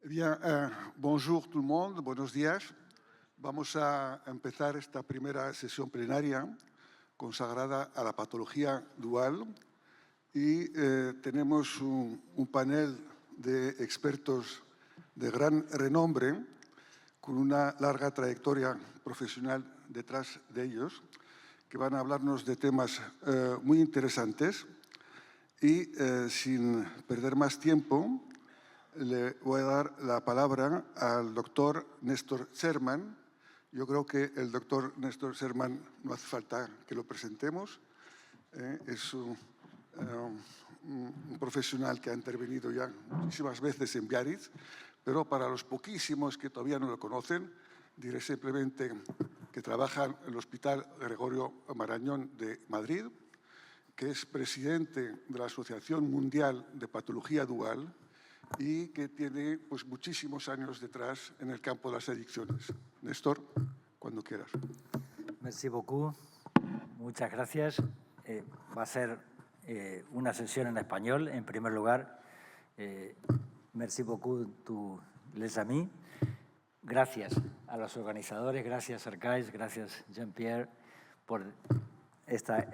Bien, bonjour tout le monde, buenos días. Vamos a empezar esta primera sesión plenaria consagrada a la patología dual y tenemos un panel de expertos de gran renombre con una larga trayectoria profesional detrás de ellos que van a hablarnos de temas muy interesantes y sin perder más tiempo le voy a dar la palabra al doctor Néstor Sherman. Yo creo que el doctor Néstor Sherman no hace falta que lo presentemos. Es un profesional que ha intervenido ya muchísimas veces en Biarritz, pero para los poquísimos que todavía no lo conocen, diré simplemente que trabaja en el Hospital Gregorio Marañón de Madrid, que es presidente de la Asociación Mundial de Patología Dual y que tiene pues, muchísimos años detrás en el campo de las adicciones. Néstor, cuando quieras. Merci beaucoup. Muchas gracias. Va a ser una sesión en español, en primer lugar. Merci beaucoup, les amis. Gracias a los organizadores, gracias Arcais, gracias Jean-Pierre por esta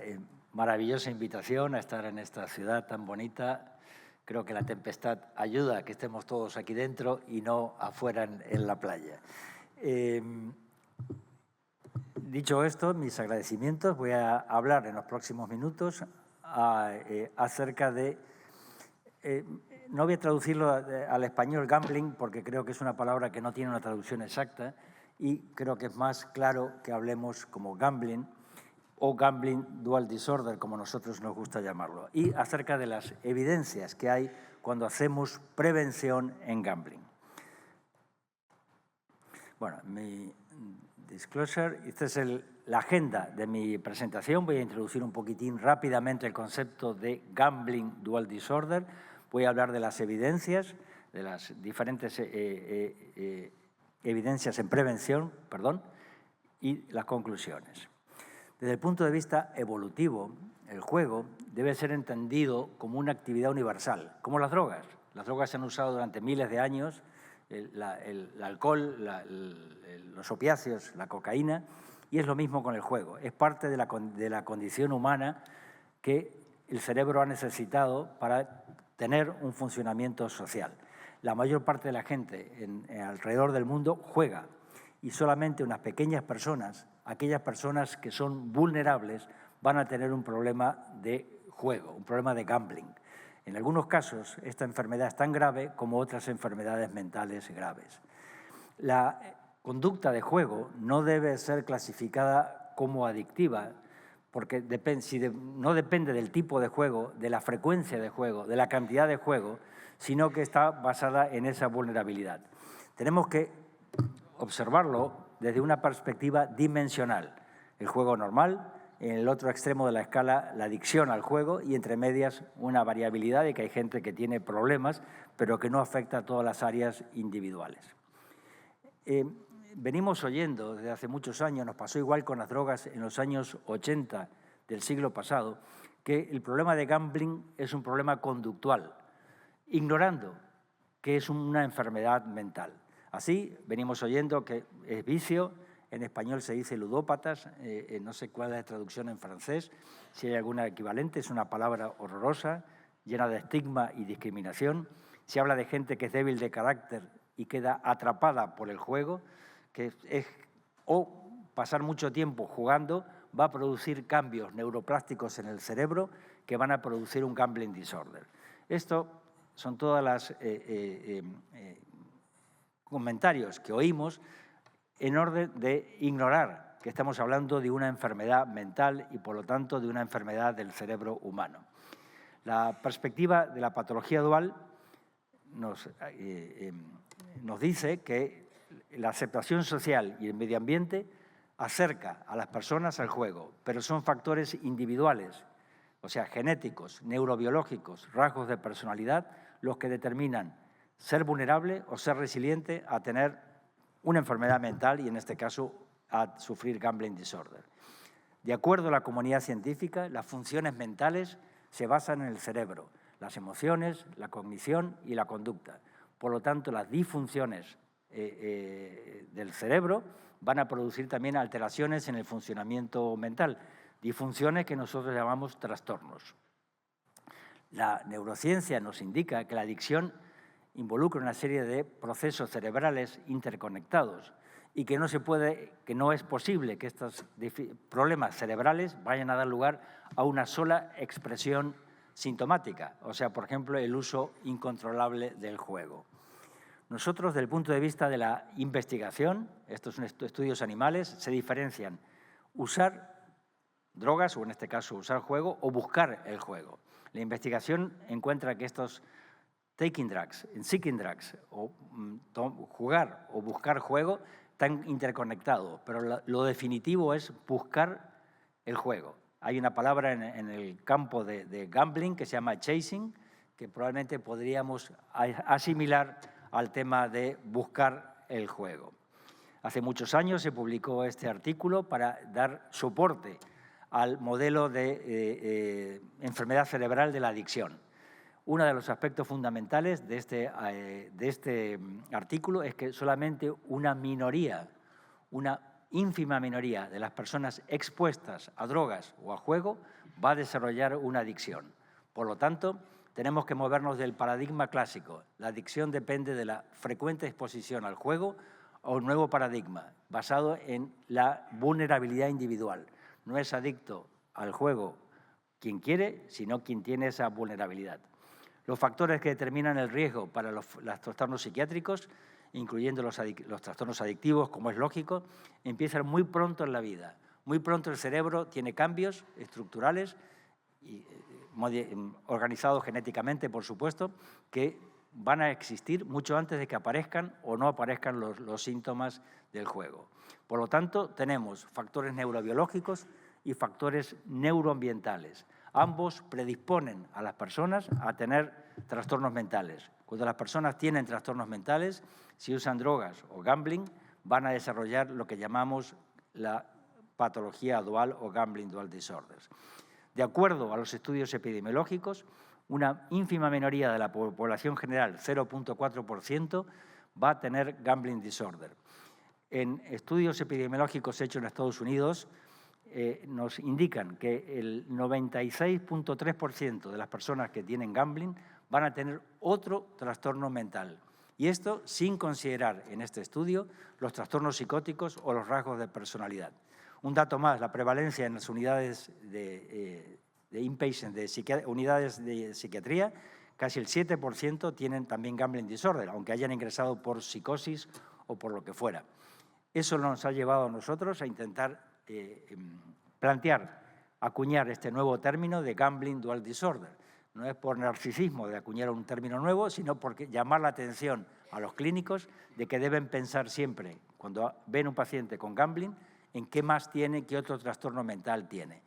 maravillosa invitación a estar en esta ciudad tan bonita. Creo que la tempestad ayuda a que estemos todos aquí dentro y no afuera en la playa. Dicho esto, mis agradecimientos, voy a hablar en los próximos minutos acerca de... no voy a traducirlo al español gambling porque creo que es una palabra que no tiene una traducción exacta y creo que es más claro que hablemos como gambling o gambling dual disorder, como nosotros nos gusta llamarlo, y acerca de las evidencias que hay cuando hacemos prevención en gambling. Bueno, mi disclosure, esta es la agenda de mi presentación. Voy a introducir un poquitín rápidamente el concepto de gambling dual disorder. Voy a hablar de las evidencias, de las diferentes evidencias en prevención, y las conclusiones. Desde el punto de vista evolutivo, el juego debe ser entendido como una actividad universal, como las drogas. Las drogas se han usado durante miles de años, el alcohol, los opiáceos, la cocaína, y es lo mismo con el juego. Es parte de la condición humana que el cerebro ha necesitado para tener un funcionamiento social. La mayor parte de la gente alrededor del mundo juega y solamente unas pequeñas personas, aquellas personas que son vulnerables, van a tener un problema de juego, un problema de gambling. En algunos casos, esta enfermedad es tan grave como otras enfermedades mentales graves. La conducta de juego no debe ser clasificada como adictiva, porque no depende del tipo de juego, de la frecuencia de juego, de la cantidad de juego, sino que está basada en esa vulnerabilidad. Tenemos que observarlo desde una perspectiva dimensional. El juego normal, en el otro extremo de la escala la adicción al juego y entre medias una variabilidad de que hay gente que tiene problemas pero que no afecta a todas las áreas individuales. Venimos oyendo desde hace muchos años, nos pasó igual con las drogas en los años 80 del siglo pasado, que el problema de gambling es un problema conductual, ignorando que es una enfermedad mental. Así, venimos oyendo que es vicio, en español se dice ludópatas, no sé cuál es la traducción en francés, si hay alguna equivalente, es una palabra horrorosa, llena de estigma y discriminación. Se habla de gente que es débil de carácter y queda atrapada por el juego, o pasar mucho tiempo jugando va a producir cambios neuroplásticos en el cerebro que van a producir un gambling disorder. Esto son todas las comentarios que oímos en orden de ignorar que estamos hablando de una enfermedad mental y, por lo tanto, de una enfermedad del cerebro humano. La perspectiva de la patología dual nos dice que la aceptación social y el medio ambiente acerca a las personas al juego, pero son factores individuales, o sea, genéticos, neurobiológicos, rasgos de personalidad, los que determinan ser vulnerable o ser resiliente a tener una enfermedad mental y, en este caso, a sufrir gambling disorder. De acuerdo a la comunidad científica, las funciones mentales se basan en el cerebro, las emociones, la cognición y la conducta. Por lo tanto, las disfunciones del cerebro van a producir también alteraciones en el funcionamiento mental, disfunciones que nosotros llamamos trastornos. La neurociencia nos indica que la adicción involucra una serie de procesos cerebrales interconectados y que no es posible que estos problemas cerebrales vayan a dar lugar a una sola expresión sintomática, o sea, por ejemplo, el uso incontrolable del juego. Nosotros, desde el punto de vista de la investigación, estos son estudios animales, se diferencian usar drogas, o en este caso usar juego, o buscar el juego. La investigación encuentra que estos taking drugs, seeking drugs, o jugar o buscar juego, están interconectados, pero lo definitivo es buscar el juego. Hay una palabra en el campo de gambling que se llama chasing, que probablemente podríamos asimilar al tema de buscar el juego. Hace muchos años se publicó este artículo para dar soporte al modelo de enfermedad cerebral de la adicción. Uno de los aspectos fundamentales de este artículo es que solamente una minoría, una ínfima minoría de las personas expuestas a drogas o a juego va a desarrollar una adicción. Por lo tanto, tenemos que movernos del paradigma clásico. La adicción depende de la frecuente exposición al juego a un nuevo paradigma basado en la vulnerabilidad individual. No es adicto al juego quien quiere, sino quien tiene esa vulnerabilidad. Los factores que determinan el riesgo para los trastornos psiquiátricos, incluyendo los trastornos adictivos, como es lógico, empiezan muy pronto en la vida. Muy pronto el cerebro tiene cambios estructurales y organizados genéticamente, por supuesto, que van a existir mucho antes de que aparezcan o no aparezcan los síntomas del juego. Por lo tanto, tenemos factores neurobiológicos y factores neuroambientales. Ambos predisponen a las personas a tener trastornos mentales. Cuando las personas tienen trastornos mentales, si usan drogas o gambling, van a desarrollar lo que llamamos la patología dual o gambling dual disorders. De acuerdo a los estudios epidemiológicos, una ínfima minoría de la población general, 0.4%, va a tener gambling disorder. En estudios epidemiológicos hechos en Estados Unidos, nos indican que el 96.3% de las personas que tienen gambling van a tener otro trastorno mental. Y esto sin considerar en este estudio los trastornos psicóticos o los rasgos de personalidad. Un dato más, la prevalencia en las unidades de inpatient, unidades de psiquiatría, casi el 7% tienen también gambling disorder, aunque hayan ingresado por psicosis o por lo que fuera. Eso nos ha llevado a nosotros a intentar acuñar este nuevo término de gambling dual disorder. No es por narcisismo de acuñar un término nuevo, sino porque llamar la atención a los clínicos de que deben pensar siempre, cuando ven un paciente con gambling, en qué más tiene, qué otro trastorno mental tiene.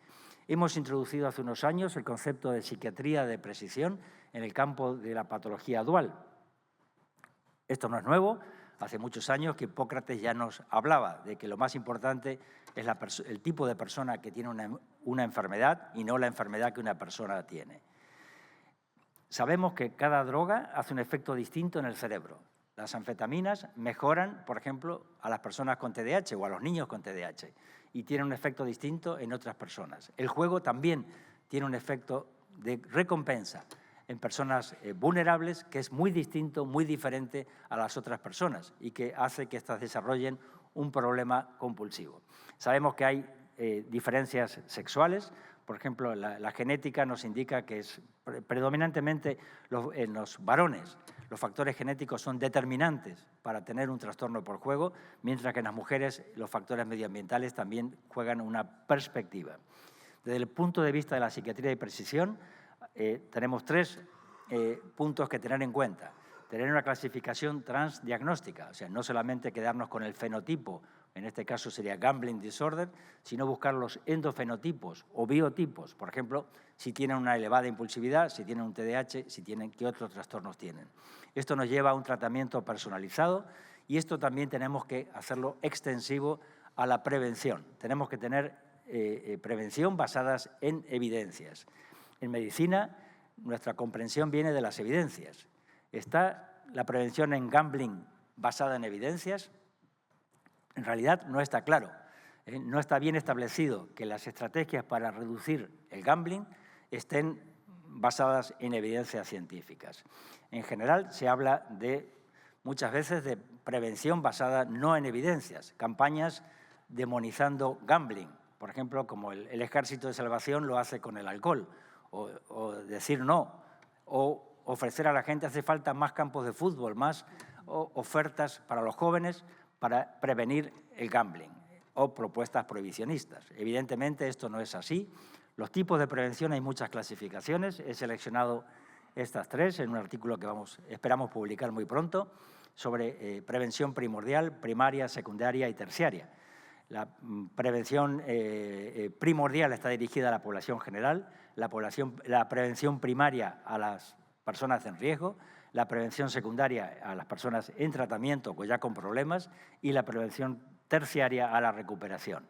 Hemos introducido hace unos años el concepto de psiquiatría de precisión en el campo de la patología dual. Esto no es nuevo. Hace muchos años que Hipócrates ya nos hablaba de que lo más importante es el tipo de persona que tiene una enfermedad y no la enfermedad que una persona tiene. Sabemos que cada droga hace un efecto distinto en el cerebro. Las anfetaminas mejoran, por ejemplo, a las personas con TDAH o a los niños con TDAH y tienen un efecto distinto en otras personas. El juego también tiene un efecto de recompensa en personas vulnerables que es muy distinto, muy diferente a las otras personas y que hace que éstas desarrollen un problema compulsivo. Sabemos que hay diferencias sexuales. Por ejemplo, la genética nos indica que es predominantemente en los varones. Los factores genéticos son determinantes para tener un trastorno por juego, mientras que en las mujeres los factores medioambientales también juegan una perspectiva. Desde el punto de vista de la psiquiatría de precisión, tenemos tres puntos que tener en cuenta. Tener una clasificación transdiagnóstica, o sea, no solamente quedarnos con el fenotipo, en este caso sería gambling disorder, sino buscar los endofenotipos o biotipos, por ejemplo, si tienen una elevada impulsividad, si tienen un TDAH, qué otros trastornos tienen. Esto nos lleva a un tratamiento personalizado y esto también tenemos que hacerlo extensivo a la prevención. Tenemos que tener prevención basadas en evidencias. En medicina, nuestra comprensión viene de las evidencias. Está la prevención en gambling basada en evidencias? En realidad no está claro. No está bien establecido que las estrategias para reducir el gambling estén basadas en evidencias científicas. En general se habla muchas veces de prevención basada no en evidencias, campañas demonizando gambling, por ejemplo, como el Ejército de Salvación lo hace con el alcohol, o decir no, o ofrecer a la gente, hace falta más campos de fútbol, más ofertas para los jóvenes para prevenir el gambling, o propuestas prohibicionistas. Evidentemente esto no es así. Los tipos de prevención hay muchas clasificaciones. He seleccionado estas 3 en un artículo que esperamos publicar muy pronto sobre prevención primordial, primaria, secundaria y terciaria. La prevención primordial está dirigida a la población general, la prevención primaria a las personas en riesgo, la prevención secundaria a las personas en tratamiento o ya con problemas y la prevención terciaria a la recuperación.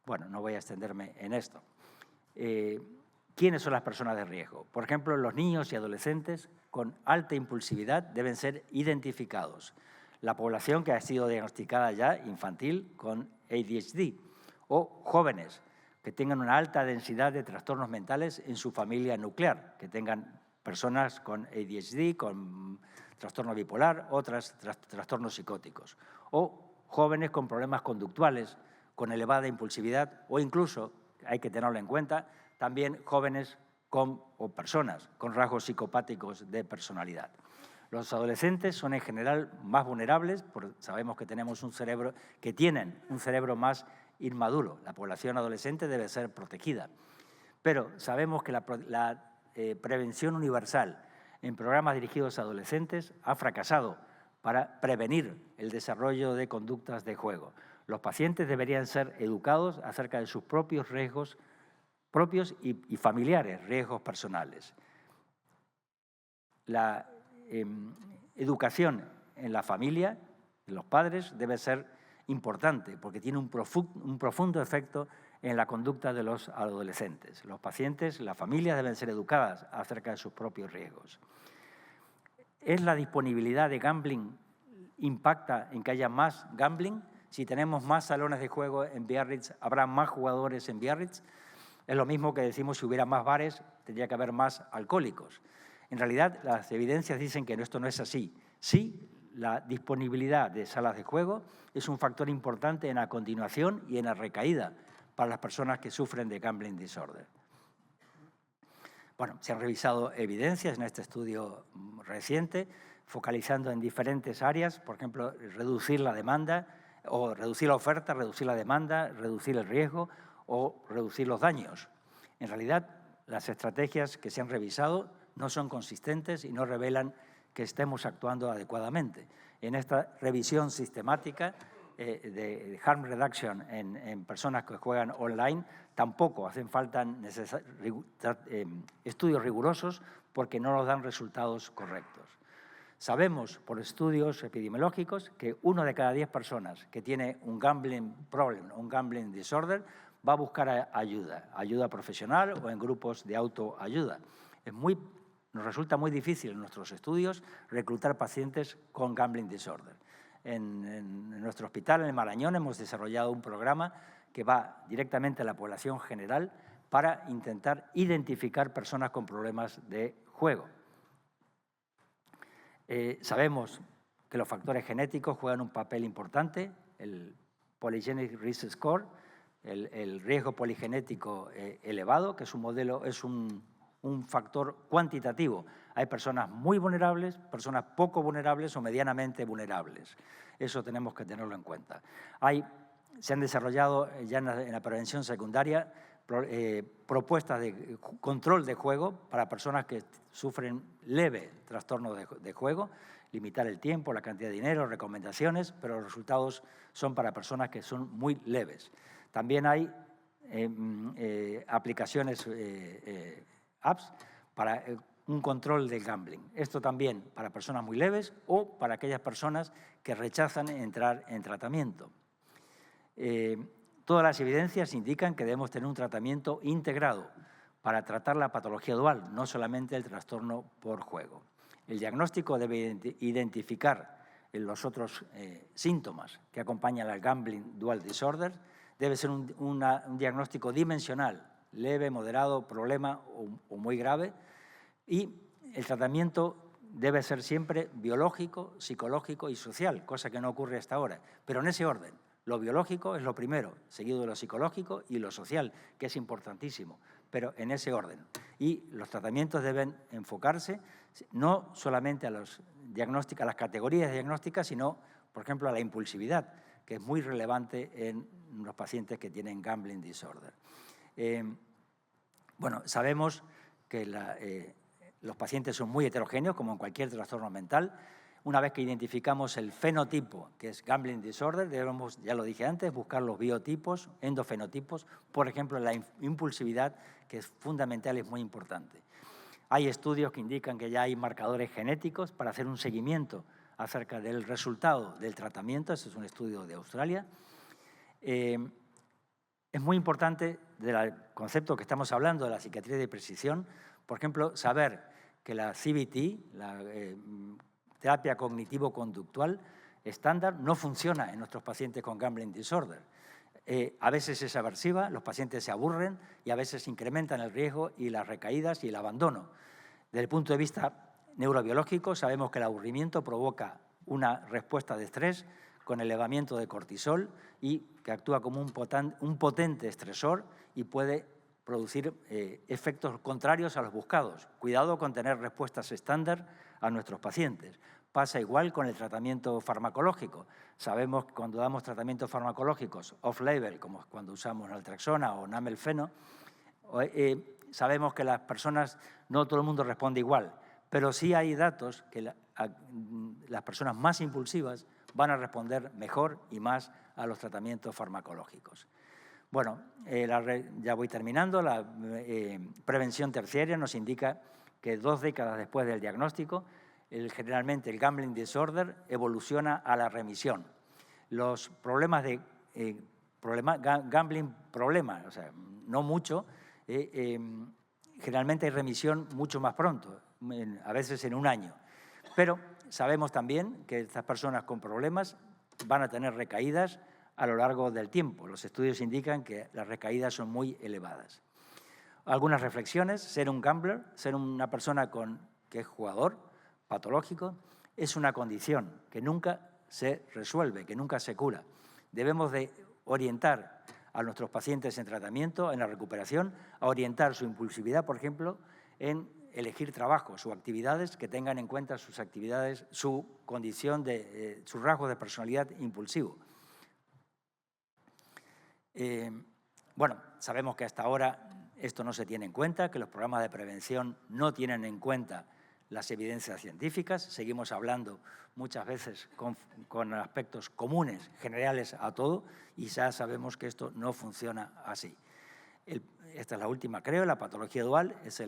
Bueno, no voy a extenderme en esto. ¿Quiénes son las personas de riesgo? Por ejemplo, los niños y adolescentes con alta impulsividad deben ser identificados. La población que ha sido diagnosticada ya infantil con ADHD o jóvenes que tengan una alta densidad de trastornos mentales en su familia nuclear, que tengan personas con ADHD, con trastorno bipolar, otros trastornos psicóticos, o jóvenes con problemas conductuales, con elevada impulsividad, o incluso, hay que tenerlo en cuenta, también jóvenes o personas con rasgos psicopáticos de personalidad. Los adolescentes son en general más vulnerables, sabemos que tienen un cerebro más inmaduro. La población adolescente debe ser protegida. Pero sabemos que la prevención universal en programas dirigidos a adolescentes ha fracasado para prevenir el desarrollo de conductas de juego. Los pacientes deberían ser educados acerca de sus propios riesgos propios y familiares, riesgos personales. La educación en la familia, de los padres, debe ser importante porque tiene un profundo efecto en la conducta de los adolescentes. Los pacientes, las familias deben ser educadas acerca de sus propios riesgos. ¿Es la disponibilidad de gambling impacta en que haya más gambling? Si tenemos más salones de juego en Biarritz, ¿habrá más jugadores en Biarritz? Es lo mismo que decimos si hubiera más bares, tendría que haber más alcohólicos. En realidad, las evidencias dicen que esto no es así. Sí, la disponibilidad de salas de juego es un factor importante en la continuación y en la recaída para las personas que sufren de gambling disorder. Bueno, se han revisado evidencias en este estudio reciente, focalizando en diferentes áreas, por ejemplo, reducir la demanda, o reducir la oferta, reducir la demanda, reducir el riesgo o reducir los daños. En realidad, las estrategias que se han revisado no son consistentes y no revelan que estemos actuando adecuadamente. En esta revisión sistemática de harm reduction en personas que juegan online, tampoco hacen falta estudios rigurosos porque no nos dan resultados correctos. Sabemos por estudios epidemiológicos que 1 de cada 10 personas que tiene un gambling problem, un gambling disorder, va a buscar ayuda profesional o en grupos de autoayuda. Nos resulta muy difícil en nuestros estudios reclutar pacientes con gambling disorder. En nuestro hospital, en el Marañón, hemos desarrollado un programa que va directamente a la población general para intentar identificar personas con problemas de juego. Sabemos que los factores genéticos juegan un papel importante, el Polygenic Risk Score, el riesgo poligenético elevado, que es un factor cuantitativo. Hay personas muy vulnerables, personas poco vulnerables o medianamente vulnerables. Eso tenemos que tenerlo en cuenta. Se han desarrollado ya en la prevención secundaria propuestas de control de juego para personas que sufren leve trastorno de juego, limitar el tiempo, la cantidad de dinero, recomendaciones, pero los resultados son para personas que son muy leves. También hay aplicaciones, apps, para un control del gambling. Esto también para personas muy leves o para aquellas personas que rechazan entrar en tratamiento. Todas las evidencias indican que debemos tener un tratamiento integrado para tratar la patología dual, no solamente el trastorno por juego. El diagnóstico debe identificar los otros síntomas que acompañan al Gambling Dual Disorder. Debe ser un diagnóstico dimensional, leve, moderado, problema o muy grave. Y el tratamiento debe ser siempre biológico, psicológico y social, cosa que no ocurre hasta ahora, pero en ese orden. Lo biológico es lo primero, seguido de lo psicológico y lo social, que es importantísimo, pero en ese orden. Y los tratamientos deben enfocarse no solamente a las categorías diagnósticas, sino, por ejemplo, a la impulsividad, que es muy relevante en los pacientes que tienen Gambling Disorder. Bueno, sabemos que los pacientes son muy heterogéneos, como en cualquier trastorno mental. Una vez que identificamos el fenotipo, que es Gambling Disorder, debemos, ya lo dije antes, buscar los biotipos, endofenotipos, por ejemplo, la impulsividad, que es fundamental y es muy importante. Hay estudios que indican que ya hay marcadores genéticos para hacer un seguimiento acerca del resultado del tratamiento. Este es un estudio de Australia. Es muy importante del concepto que estamos hablando de la psiquiatría de precisión, por ejemplo, saber que la CBT, la terapia cognitivo-conductual estándar, no funciona en nuestros pacientes con Gambling Disorder. A veces es aversiva, los pacientes se aburren y a veces incrementan el riesgo y las recaídas y el abandono. Desde el punto de vista neurobiológico, sabemos que el aburrimiento provoca una respuesta de estrés con elevamiento de cortisol y que actúa como un potente estresor y puede producir efectos contrarios a los buscados. Cuidado con tener respuestas estándar a nuestros pacientes. Pasa igual con el tratamiento farmacológico. Sabemos que cuando damos tratamientos farmacológicos off-label, como cuando usamos naltrexona o namelfeno, sabemos que las personas, no todo el mundo responde igual, pero sí hay datos que las personas más impulsivas van a responder mejor y más a los tratamientos farmacológicos. Bueno, ya voy terminando. La prevención terciaria nos indica que 2 décadas después del diagnóstico, generalmente el Gambling Disorder evoluciona a la remisión. Los problemas de gambling o sea, no mucho, generalmente hay remisión mucho más pronto, a veces en 1 año. Pero sabemos también que estas personas con problemas van a tener recaídas a lo largo del tiempo. Los estudios indican que las recaídas son muy elevadas. Algunas reflexiones: ser un gambler, ser una persona que es jugador patológico, es una condición que nunca se resuelve, que nunca se cura. Debemos de orientar a nuestros pacientes en tratamiento, en la recuperación, a orientar su impulsividad, por ejemplo, en elegir trabajos o actividades que tengan en cuenta sus actividades, su condición, sus rasgos de personalidad impulsivo. Bueno, sabemos que hasta ahora esto no se tiene en cuenta, que los programas de prevención no tienen en cuenta las evidencias científicas. Seguimos hablando muchas veces con aspectos comunes, generales a todo, y ya sabemos que esto no funciona así. Esta es la última, creo. La patología dual es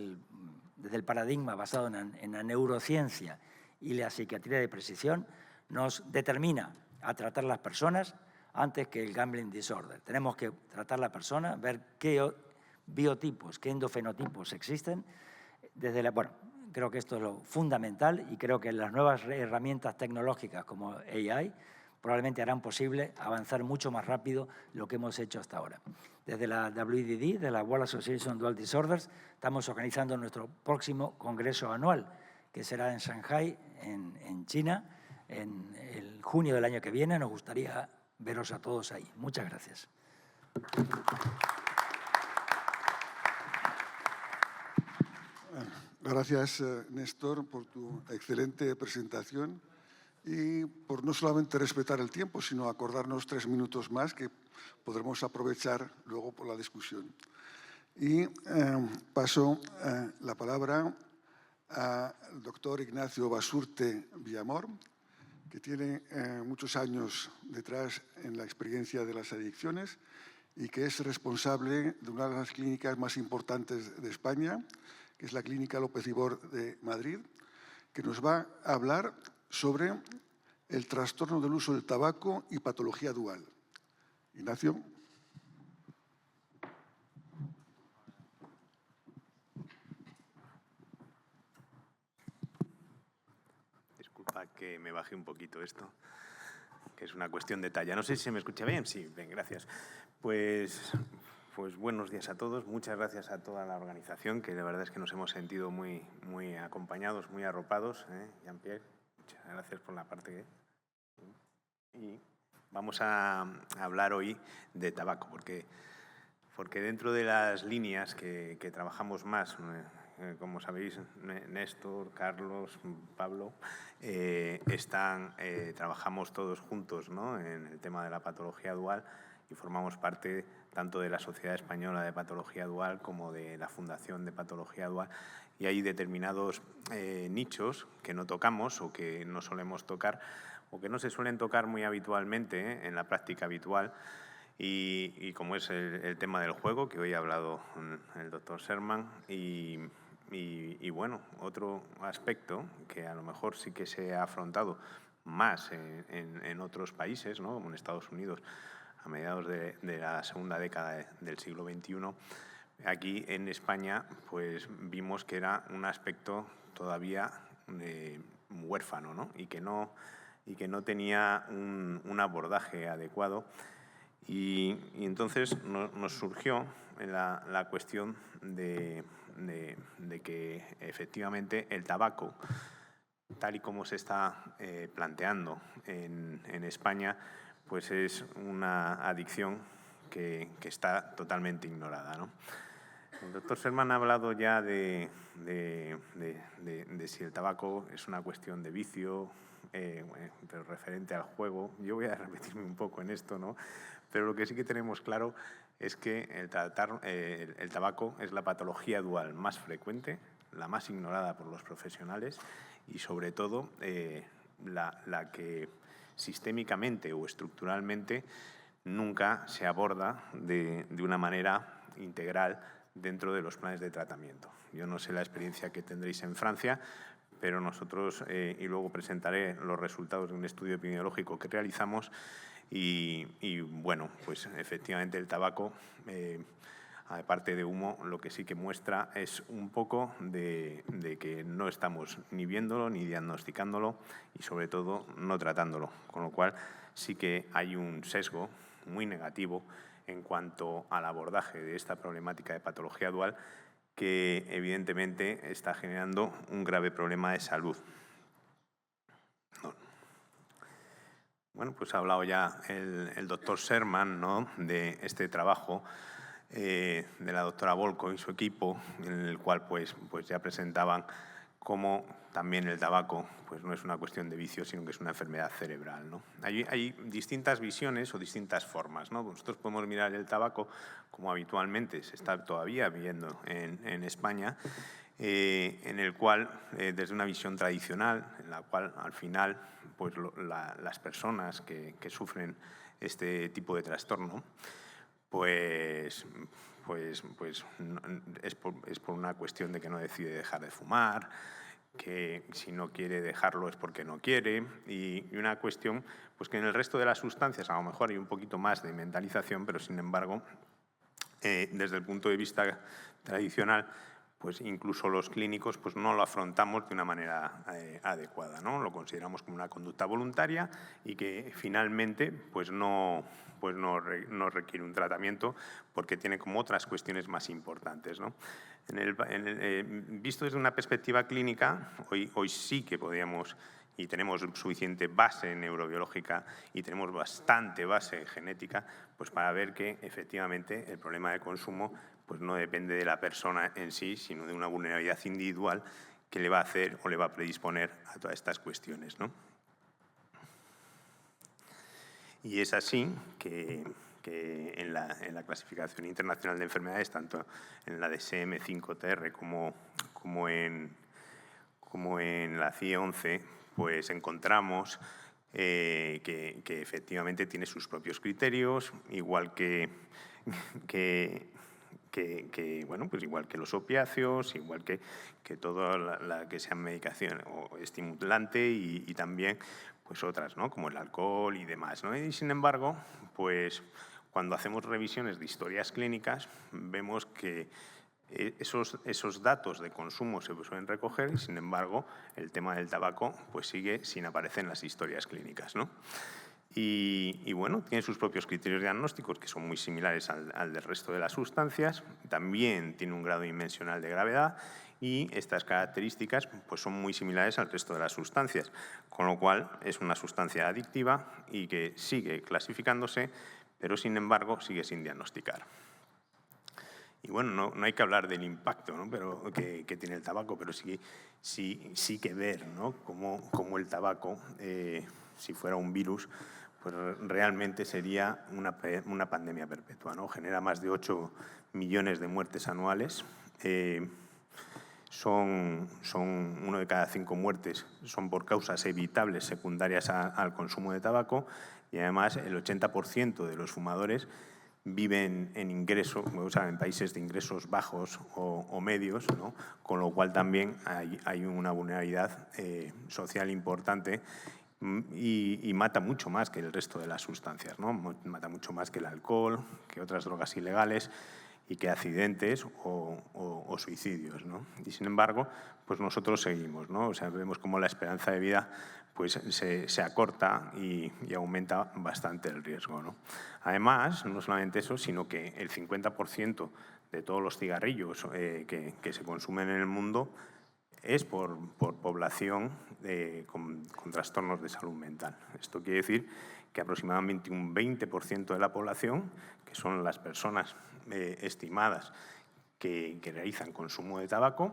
desde el paradigma basado en la neurociencia y la psiquiatría de precisión, nos determina a tratar las personas antes que el Gambling Disorder. Tenemos que tratar la persona, ver qué biotipos, qué endofenotipos existen. Bueno, creo que esto es lo fundamental y creo que las nuevas herramientas tecnológicas como AI probablemente harán posible avanzar mucho más rápido lo que hemos hecho hasta ahora. Desde la WDD, de la World Association of Dual Disorders, estamos organizando nuestro próximo congreso anual, que será en Shanghai, en China, en el junio del año que viene. Nos gustaría veros a todos ahí. Muchas gracias. Gracias, Néstor, por tu excelente presentación y por no solamente respetar el tiempo, sino acordarnos 3 minutos más que podremos aprovechar luego por la discusión. Y paso la palabra al doctor Ignacio Basurte Villamor, que tiene muchos años detrás en la experiencia de las adicciones y que es responsable de una de las clínicas más importantes de España, que es la Clínica López Ibor de Madrid, que nos va a hablar sobre el trastorno del uso del tabaco y patología dual. Ignacio. para que me baje un poquito esto, que es una cuestión de talla. No sé si se me escucha bien. Sí, bien, gracias. Pues buenos días a todos. Muchas gracias a toda la organización, que la verdad es que nos hemos sentido muy acompañados, muy arropados. Jean-Pierre, muchas gracias por la parte. Y vamos a hablar hoy de tabaco, porque dentro de las líneas que trabajamos más, como sabéis, Néstor, Carlos, Pablo, trabajamos todos juntos, ¿no?, en el tema de la patología dual, y formamos parte tanto de la Sociedad Española de Patología Dual como de la Fundación de Patología Dual, y hay determinados nichos que no tocamos o que no solemos tocar o que no se suelen tocar muy habitualmente en la práctica habitual, y como es el tema del juego, que hoy ha hablado el doctor Sherman, y bueno, otro aspecto que a lo mejor sí que se ha afrontado más en otros países, ¿no?, como en Estados Unidos, a mediados de la segunda década del siglo XXI, aquí en España pues vimos que era un aspecto todavía huérfano, ¿no?, y que no tenía un abordaje adecuado. Y entonces nos surgió la cuestión de que efectivamente el tabaco, tal y como se está planteando en España, pues es una adicción que está totalmente ignorada, ¿no? El doctor Sherman ha hablado ya de si el tabaco es una cuestión de vicio, pero referente al juego. Yo voy a repetirme un poco en esto, ¿no? Pero lo que sí que tenemos claro es que el tabaco es la patología dual más frecuente, la más ignorada por los profesionales y, sobre todo, la que sistémicamente o estructuralmente nunca se aborda de una manera integral dentro de los planes de tratamiento. Yo no sé la experiencia que tendréis en Francia, pero nosotros, y luego presentaré los resultados de un estudio epidemiológico que realizamos, y bueno, pues efectivamente el tabaco, aparte de humo, lo que sí que muestra es un poco de que no estamos ni viéndolo ni diagnosticándolo y, sobre todo, no tratándolo, con lo cual sí que hay un sesgo muy negativo en cuanto al abordaje de esta problemática de patología dual, que evidentemente está generando un grave problema de salud. Bueno, pues ha hablado ya el doctor Sherman, ¿no?, de este trabajo de la doctora Volko y su equipo, en el cual pues ya presentaban cómo también el tabaco pues no es una cuestión de vicio, sino que es una enfermedad cerebral, ¿no? Hay distintas visiones o distintas formas, ¿no? Nosotros podemos mirar el tabaco, como habitualmente se está todavía viendo en España, en el cual, desde una visión tradicional, en la cual al final pues las personas que sufren este tipo de trastorno, pues es por una cuestión de que no decide dejar de fumar, que si no quiere dejarlo es porque no quiere, y una cuestión pues que en el resto de las sustancias a lo mejor hay un poquito más de mentalización, pero sin embargo, desde el punto de vista tradicional, pues incluso los clínicos pues no lo afrontamos de una manera adecuada, ¿no? Lo consideramos como una conducta voluntaria y que finalmente pues no requiere un tratamiento porque tiene como otras cuestiones más importantes, ¿no? Visto desde una perspectiva clínica, hoy sí que podríamos y tenemos suficiente base neurobiológica y tenemos bastante base genética pues para ver que efectivamente el problema de consumo pues no depende de la persona en sí, sino de una vulnerabilidad individual que le va a hacer o le va a predisponer a todas estas cuestiones, ¿no? Y es así que en la clasificación internacional de enfermedades, tanto en la DSM-5-TR como en la CIE-11, pues encontramos que efectivamente tiene sus propios criterios, igual bueno, pues igual que los opiáceos, igual que todo la que sea medicación o estimulante y también pues otras, ¿no?, como el alcohol y demás, ¿no? Y sin embargo, pues cuando hacemos revisiones de historias clínicas vemos que Esos datos de consumo se suelen recoger y, sin embargo, el tema del tabaco pues sigue sin aparecer en las historias clínicas, ¿no? Y bueno, tiene sus propios criterios diagnósticos que son muy similares al del resto de las sustancias. También tiene un grado inmensional de gravedad y estas características pues son muy similares al resto de las sustancias, con lo cual es una sustancia adictiva y que sigue clasificándose, pero sin embargo sigue sin diagnosticar. Y bueno, no hay que hablar del impacto, ¿no? que tiene el tabaco, pero sí que ver, ¿no? cómo el tabaco, si fuera un virus, pues realmente sería una pandemia perpetua, ¿no? Genera más de 8 millones de muertes anuales. Son 1 de cada 5 muertes son por causas evitables secundarias al consumo de tabaco, y además el 80% de los fumadores viven en países de ingresos bajos o medios, ¿no? Con lo cual también hay una vulnerabilidad social importante y mata mucho más que el resto de las sustancias, ¿no? Mata mucho más que el alcohol, que otras drogas ilegales y que accidentes o suicidios, ¿no? Y sin embargo, pues nosotros seguimos, ¿no? O sea, vemos cómo la esperanza de vida pues se acorta y aumenta bastante el riesgo, ¿no? Además, no solamente eso, sino que el 50% de todos los cigarrillos que se consumen en el mundo es por población con trastornos de salud mental. Esto quiere decir que aproximadamente un 20% de la población, que son las personas estimadas que realizan consumo de tabaco,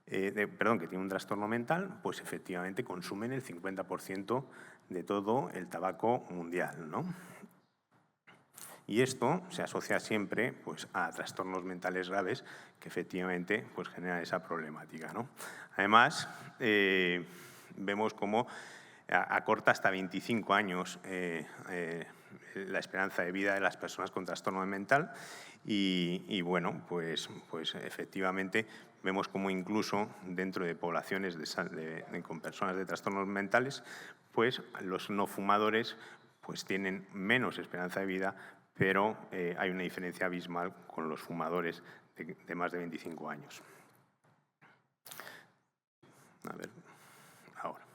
que tienen un trastorno mental, pues efectivamente consumen el 50% de todo el tabaco mundial, ¿no? Y esto se asocia siempre pues, a trastornos mentales graves que efectivamente pues, generan esa problemática, ¿no? Además, vemos cómo acorta hasta 25 años la esperanza de vida de las personas con trastorno mental y bueno, pues efectivamente vemos cómo incluso dentro de poblaciones con personas de trastornos mentales, pues los no fumadores pues tienen menos esperanza de vida, pero hay una diferencia abismal con los fumadores de más de 25 años. A ver, ahora.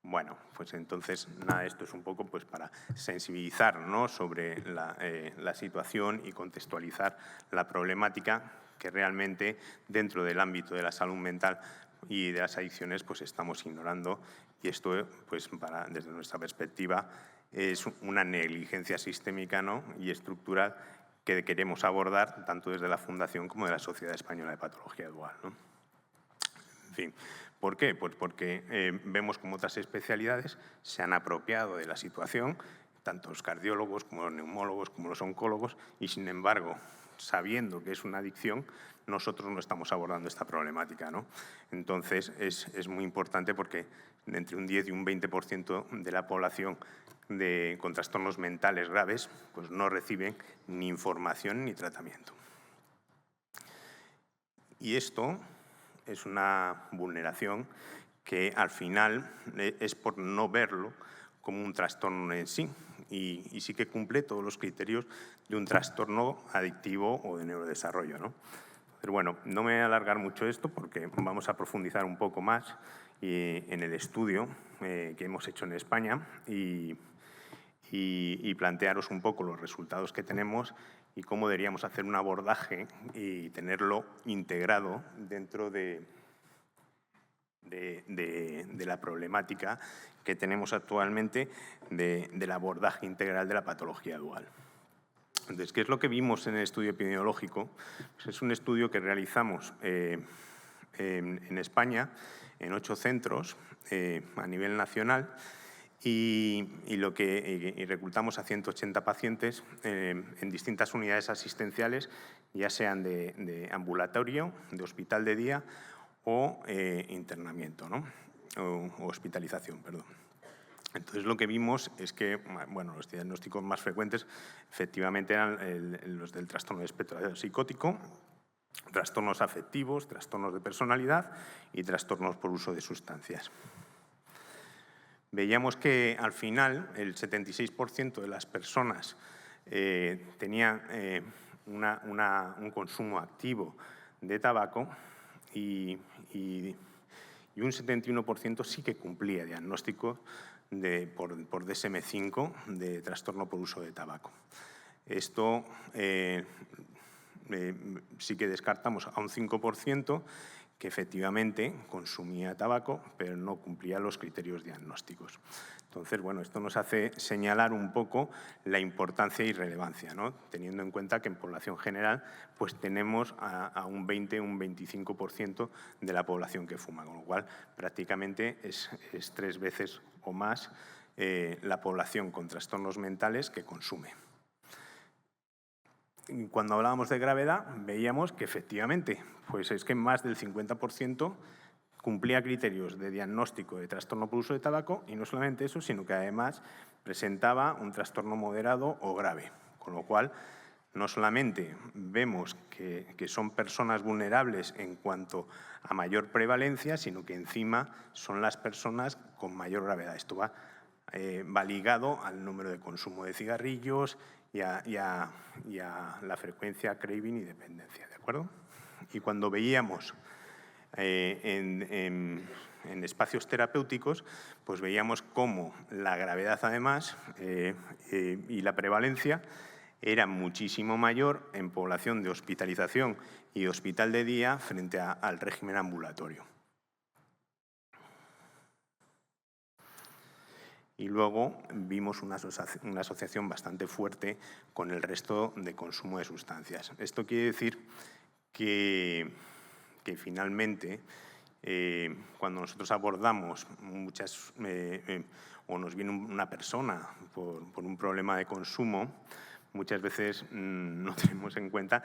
Bueno, pues entonces, nada, esto es un poco pues, para sensibilizar, ¿no? sobre la situación y contextualizar la problemática que realmente dentro del ámbito de la salud mental y de las adicciones pues estamos ignorando, y esto pues desde nuestra perspectiva es una negligencia sistémica, ¿no? y estructural que queremos abordar tanto desde la Fundación como de la Sociedad Española de Patología Dual, ¿no? En fin, ¿por qué? Pues porque vemos como otras especialidades se han apropiado de la situación, tanto los cardiólogos como los neumólogos como los oncólogos, y sin embargo, sabiendo que es una adicción, nosotros no estamos abordando esta problemática, ¿no? Entonces, es muy importante porque entre un 10 y un 20% de la población con trastornos mentales graves pues no reciben ni información ni tratamiento. Y esto es una vulneración que al final es por no verlo como un trastorno en sí y sí que cumple todos los criterios de un trastorno adictivo o de neurodesarrollo, ¿no? Pero bueno, no me voy a alargar mucho esto porque vamos a profundizar un poco más en el estudio que hemos hecho en España y plantearos un poco los resultados que tenemos y cómo deberíamos hacer un abordaje y tenerlo integrado dentro de la problemática que tenemos actualmente del abordaje integral de la patología dual. Entonces, ¿qué es lo que vimos en el estudio epidemiológico? Pues es un estudio que realizamos en España, en 8 centros a nivel nacional, y reclutamos a 180 pacientes en distintas unidades asistenciales, ya sean de ambulatorio, de hospital de día o internamiento, ¿no? o hospitalización, perdón. Entonces, lo que vimos es que bueno, los diagnósticos más frecuentes efectivamente eran los del trastorno de espectro psicótico, trastornos afectivos, trastornos de personalidad y trastornos por uso de sustancias. Veíamos que al final el 76% de las personas tenían un consumo activo de tabaco y un 71% sí que cumplía diagnóstico por DSM-5 de trastorno por uso de tabaco. Esto sí que descartamos a un 5% que efectivamente consumía tabaco, pero no cumplía los criterios diagnósticos. Entonces, bueno, esto nos hace señalar un poco la importancia y relevancia, ¿no? Teniendo en cuenta que en población general pues tenemos a un 20, un 25% de la población que fuma, con lo cual prácticamente es 3 veces o más la población con trastornos mentales que consume. Cuando hablábamos de gravedad, veíamos que efectivamente, pues es que más del 50% cumplía criterios de diagnóstico de trastorno por uso de tabaco y no solamente eso, sino que además presentaba un trastorno moderado o grave, con lo cual no solamente vemos que son personas vulnerables en cuanto a mayor prevalencia, sino que encima son las personas con mayor gravedad. Esto va ligado al número de consumo de cigarrillos y a la frecuencia, craving y dependencia, ¿de acuerdo? Y cuando veíamos en espacios terapéuticos, pues veíamos cómo la gravedad además y la prevalencia era muchísimo mayor en población de hospitalización y hospital de día frente al régimen ambulatorio. Y luego vimos una asociación bastante fuerte con el resto de consumo de sustancias. Esto quiere decir que finalmente, cuando nosotros abordamos o nos viene una persona por un problema de consumo, muchas veces no tenemos en cuenta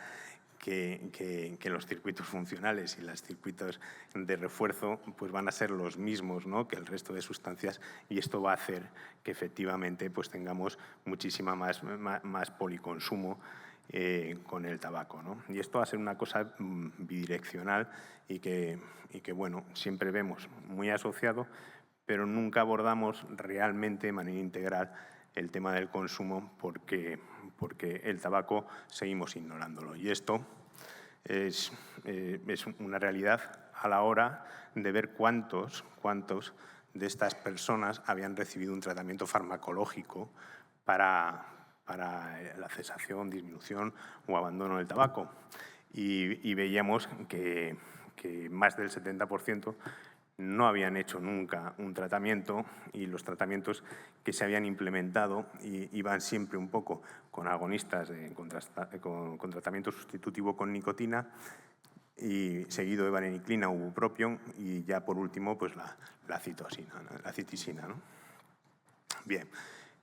que los circuitos funcionales y los circuitos de refuerzo pues van a ser los mismos, ¿no?, que el resto de sustancias, y esto va a hacer que efectivamente pues tengamos muchísima más policonsumo con el tabaco, ¿no? Y esto va a ser una cosa bidireccional y que bueno, siempre vemos muy asociado, pero nunca abordamos realmente de manera integral el tema del consumo porque el tabaco seguimos ignorándolo. Y esto es una realidad a la hora de ver cuántos de estas personas habían recibido un tratamiento farmacológico para la cesación, disminución o abandono del tabaco. Y veíamos que más del 70% no habían hecho nunca un tratamiento, y los tratamientos que se habían implementado iban siempre un poco con agonistas con tratamiento sustitutivo con nicotina, y seguido de vareniclina o bupropión, y ya por último pues la citisina, ¿no? Bien,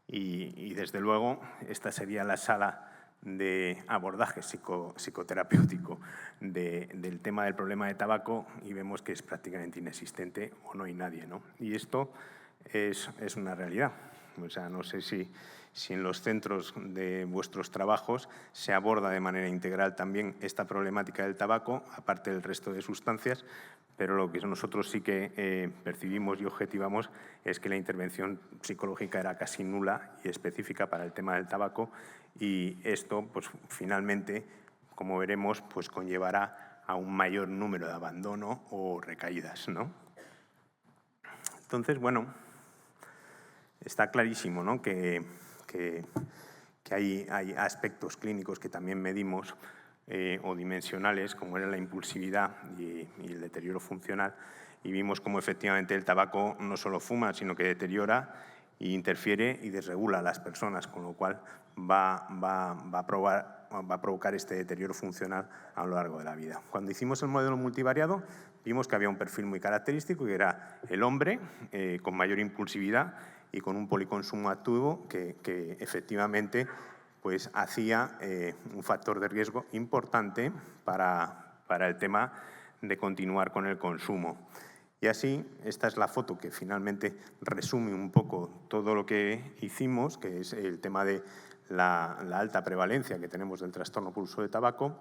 y desde luego esta sería la sala de abordaje psicoterapéutico del tema del problema de tabaco, y vemos que es prácticamente inexistente o no hay nadie, ¿no? Y esto es una realidad. O sea, no sé si en los centros de vuestros trabajos se aborda de manera integral también esta problemática del tabaco, aparte del resto de sustancias, pero lo que nosotros sí que percibimos y objetivamos es que la intervención psicológica era casi nula y específica para el tema del tabaco, y esto, pues finalmente, como veremos, pues conllevará a un mayor número de abandono o recaídas, ¿no? Entonces, bueno, está clarísimo, ¿no?, que hay aspectos clínicos que también medimos o dimensionales, como era la impulsividad y el deterioro funcional, y vimos cómo efectivamente el tabaco no solo fuma, sino que deteriora e interfiere y desregula a las personas, con lo cual va a provocar este deterioro funcional a lo largo de la vida. Cuando hicimos el modelo multivariado, vimos que había un perfil muy característico, que era el hombre con mayor impulsividad y con un policonsumo activo que efectivamente pues hacía un factor de riesgo importante para el tema de continuar con el consumo. Y así, esta es la foto que finalmente resume un poco todo lo que hicimos, que es el tema de la alta prevalencia que tenemos del trastorno por uso de tabaco,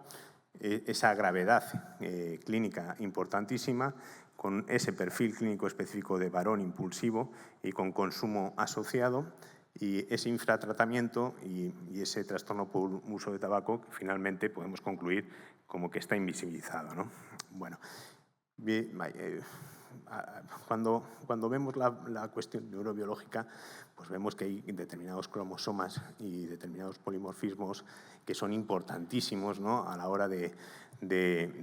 esa gravedad clínica importantísima, con ese perfil clínico específico de varón impulsivo y con consumo asociado, y ese infratratamiento y ese trastorno por uso de tabaco, finalmente podemos concluir como que está invisibilizado, ¿no? Bueno, cuando vemos la cuestión neurobiológica, pues vemos que hay determinados cromosomas y determinados polimorfismos que son importantísimos, ¿no?, a la hora de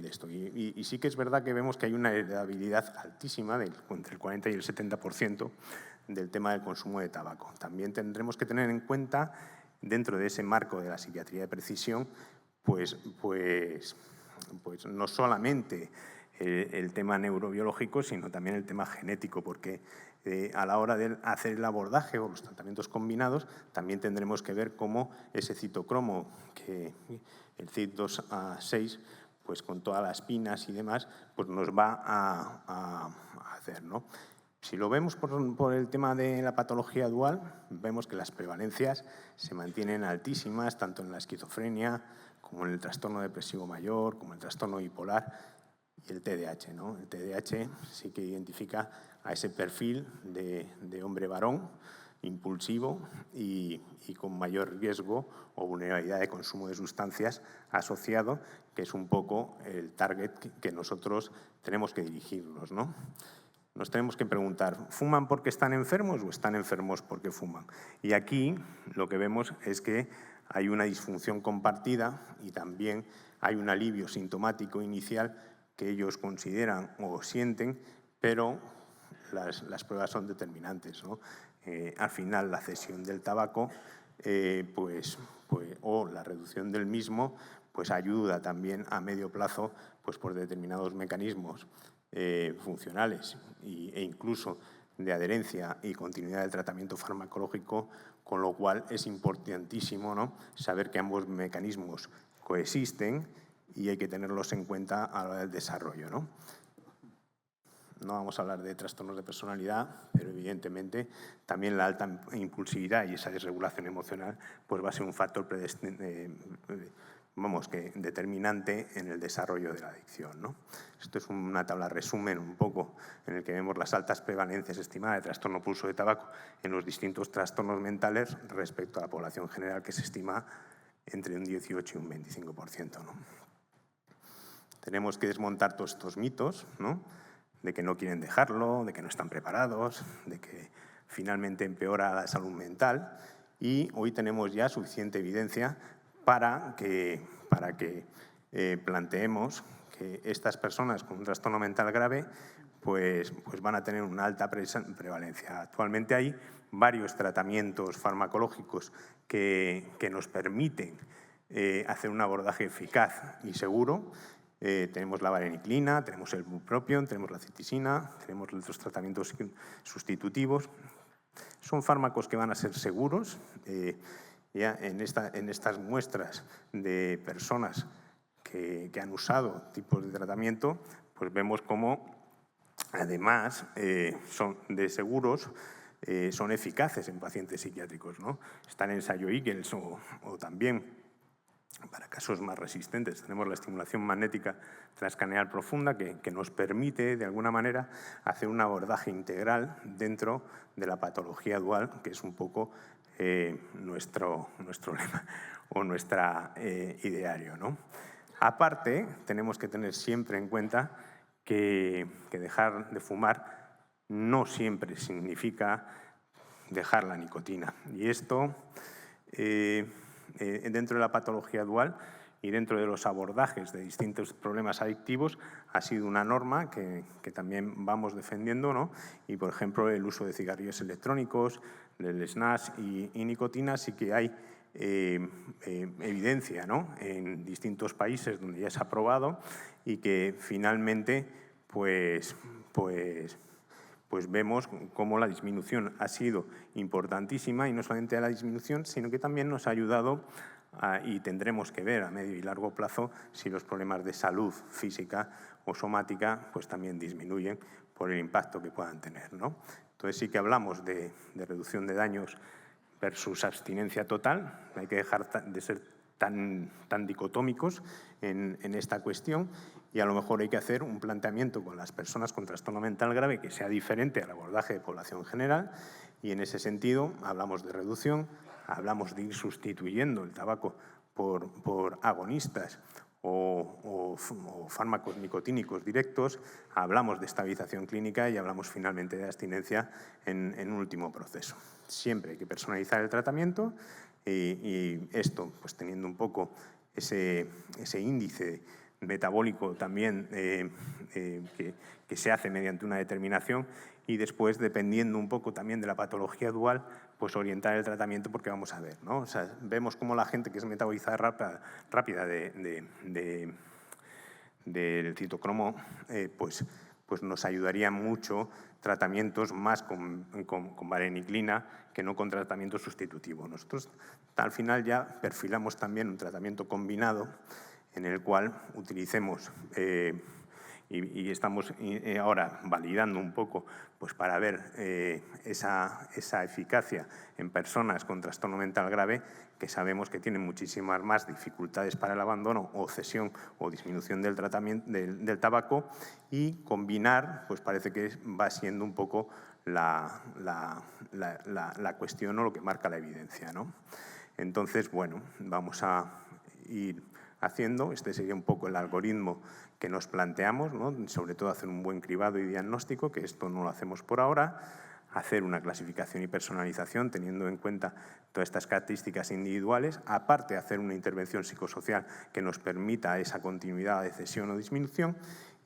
esto. Y sí que es verdad que vemos que hay una heredabilidad altísima, entre el 40 y el 70%, del tema del consumo de tabaco. También tendremos que tener en cuenta, dentro de ese marco de la psiquiatría de precisión, pues no solamente el tema neurobiológico, sino también el tema genético, porque a la hora de hacer el abordaje o los tratamientos combinados, también tendremos que ver cómo ese citocromo, el CYP2A6, pues con todas las pinas y demás, pues nos va a hacer, ¿no? Si lo vemos por el tema de la patología dual, vemos que las prevalencias se mantienen altísimas, tanto en la esquizofrenia como en el trastorno depresivo mayor, como el trastorno bipolar y el TDAH, ¿no? El TDAH sí que identifica a ese perfil de hombre varón, impulsivo y con mayor riesgo o vulnerabilidad de consumo de sustancias asociado, que es un poco el target que nosotros tenemos que dirigirnos, ¿no? Nos tenemos que preguntar, ¿fuman porque están enfermos o están enfermos porque fuman? Y aquí lo que vemos es que hay una disfunción compartida y también hay un alivio sintomático inicial que ellos consideran o sienten, pero las pruebas son determinantes, ¿no? Al final, la cesión del tabaco o la reducción del mismo pues ayuda también a medio plazo pues por determinados mecanismos funcionales e incluso de adherencia y continuidad del tratamiento farmacológico, con lo cual es importantísimo, ¿no?, saber que ambos mecanismos coexisten y hay que tenerlos en cuenta a la hora del desarrollo, ¿no? No vamos a hablar de trastornos de personalidad, pero evidentemente también la alta impulsividad y esa desregulación emocional pues va a ser un factor determinante en el desarrollo de la adicción, ¿no? Esto es una tabla resumen un poco en el que vemos las altas prevalencias estimadas de trastorno por uso de tabaco en los distintos trastornos mentales respecto a la población general, que se estima entre un 18 y un 25%, ¿no? Tenemos que desmontar todos estos mitos, ¿no?, de que no quieren dejarlo, de que no están preparados, de que finalmente empeora la salud mental, y hoy tenemos ya suficiente evidencia para que planteemos que estas personas con un trastorno mental grave pues van a tener una alta prevalencia. Actualmente hay varios tratamientos farmacológicos que nos permiten hacer un abordaje eficaz y seguro. Tenemos la vareniclina, tenemos el bupropion, tenemos la citisina, tenemos los tratamientos sustitutivos. Son fármacos que van a ser seguros. Ya en estas muestras de personas que han usado tipos de tratamiento, pues vemos cómo, además, son de seguros, son eficaces en pacientes psiquiátricos, ¿no? Está el ensayo Eagles o también, para casos más resistentes, tenemos la estimulación magnética transcraneal profunda que nos permite, de alguna manera, hacer un abordaje integral dentro de la patología dual, que es un poco nuestro lema o nuestra ideario, ¿no? Aparte, tenemos que tener siempre en cuenta que dejar de fumar no siempre significa dejar la nicotina. Y esto dentro de la patología dual y dentro de los abordajes de distintos problemas adictivos ha sido una norma que también vamos defendiendo, ¿no? Y, por ejemplo, el uso de cigarrillos electrónicos, del snus y nicotina, sí que hay evidencia, ¿no?, en distintos países donde ya se ha aprobado y que finalmente pues vemos cómo la disminución ha sido importantísima, y no solamente la disminución, sino que también nos ha ayudado y tendremos que ver a medio y largo plazo si los problemas de salud física o somática pues también disminuyen por el impacto que puedan tener, ¿no? Entonces sí que hablamos de reducción de daños versus abstinencia total. Hay que dejar de ser tan dicotómicos en esta cuestión, y a lo mejor hay que hacer un planteamiento con las personas con trastorno mental grave que sea diferente al abordaje de población general Y en ese sentido hablamos de reducción, hablamos de ir sustituyendo el tabaco por agonistas o fármacos nicotínicos directos, hablamos de estabilización clínica y hablamos finalmente de abstinencia en un último proceso. Siempre hay que personalizar el tratamiento y esto, pues teniendo un poco ese índice metabólico también que se hace mediante una determinación y después, dependiendo un poco también de la patología dual, pues orientar el tratamiento porque vamos a ver, ¿no? O sea, vemos cómo la gente que es metabolizada rápida del citocromo, pues nos ayudaría mucho tratamientos más con vareniclina que no con tratamiento sustitutivo. Nosotros al final ya perfilamos también un tratamiento combinado en el cual utilicemos y estamos ahora validando un poco pues para ver esa eficacia en personas con trastorno mental grave que sabemos que tienen muchísimas más dificultades para el abandono o cesión o disminución del tratamiento del tabaco, y combinar pues parece que va siendo un poco la cuestión o lo que marca la evidencia, ¿no? Entonces, bueno, vamos a ir haciendo, este sería un poco el algoritmo que nos planteamos, ¿no? Sobre todo hacer un buen cribado y diagnóstico, que esto no lo hacemos por ahora, hacer una clasificación y personalización teniendo en cuenta todas estas características individuales, aparte hacer una intervención psicosocial que nos permita esa continuidad de cesión o disminución,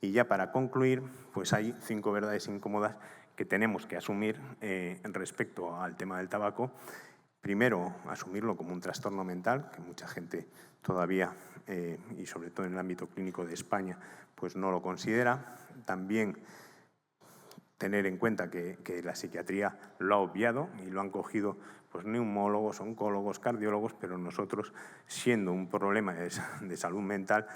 y ya para concluir, pues hay 5 verdades incómodas que tenemos que asumir respecto al tema del tabaco. Primero, asumirlo como un trastorno mental, que mucha gente todavía, y sobre todo en el ámbito clínico de España, pues no lo considera. También tener en cuenta que la psiquiatría lo ha obviado y lo han cogido pues neumólogos, oncólogos, cardiólogos, pero nosotros, siendo un problema de salud mental,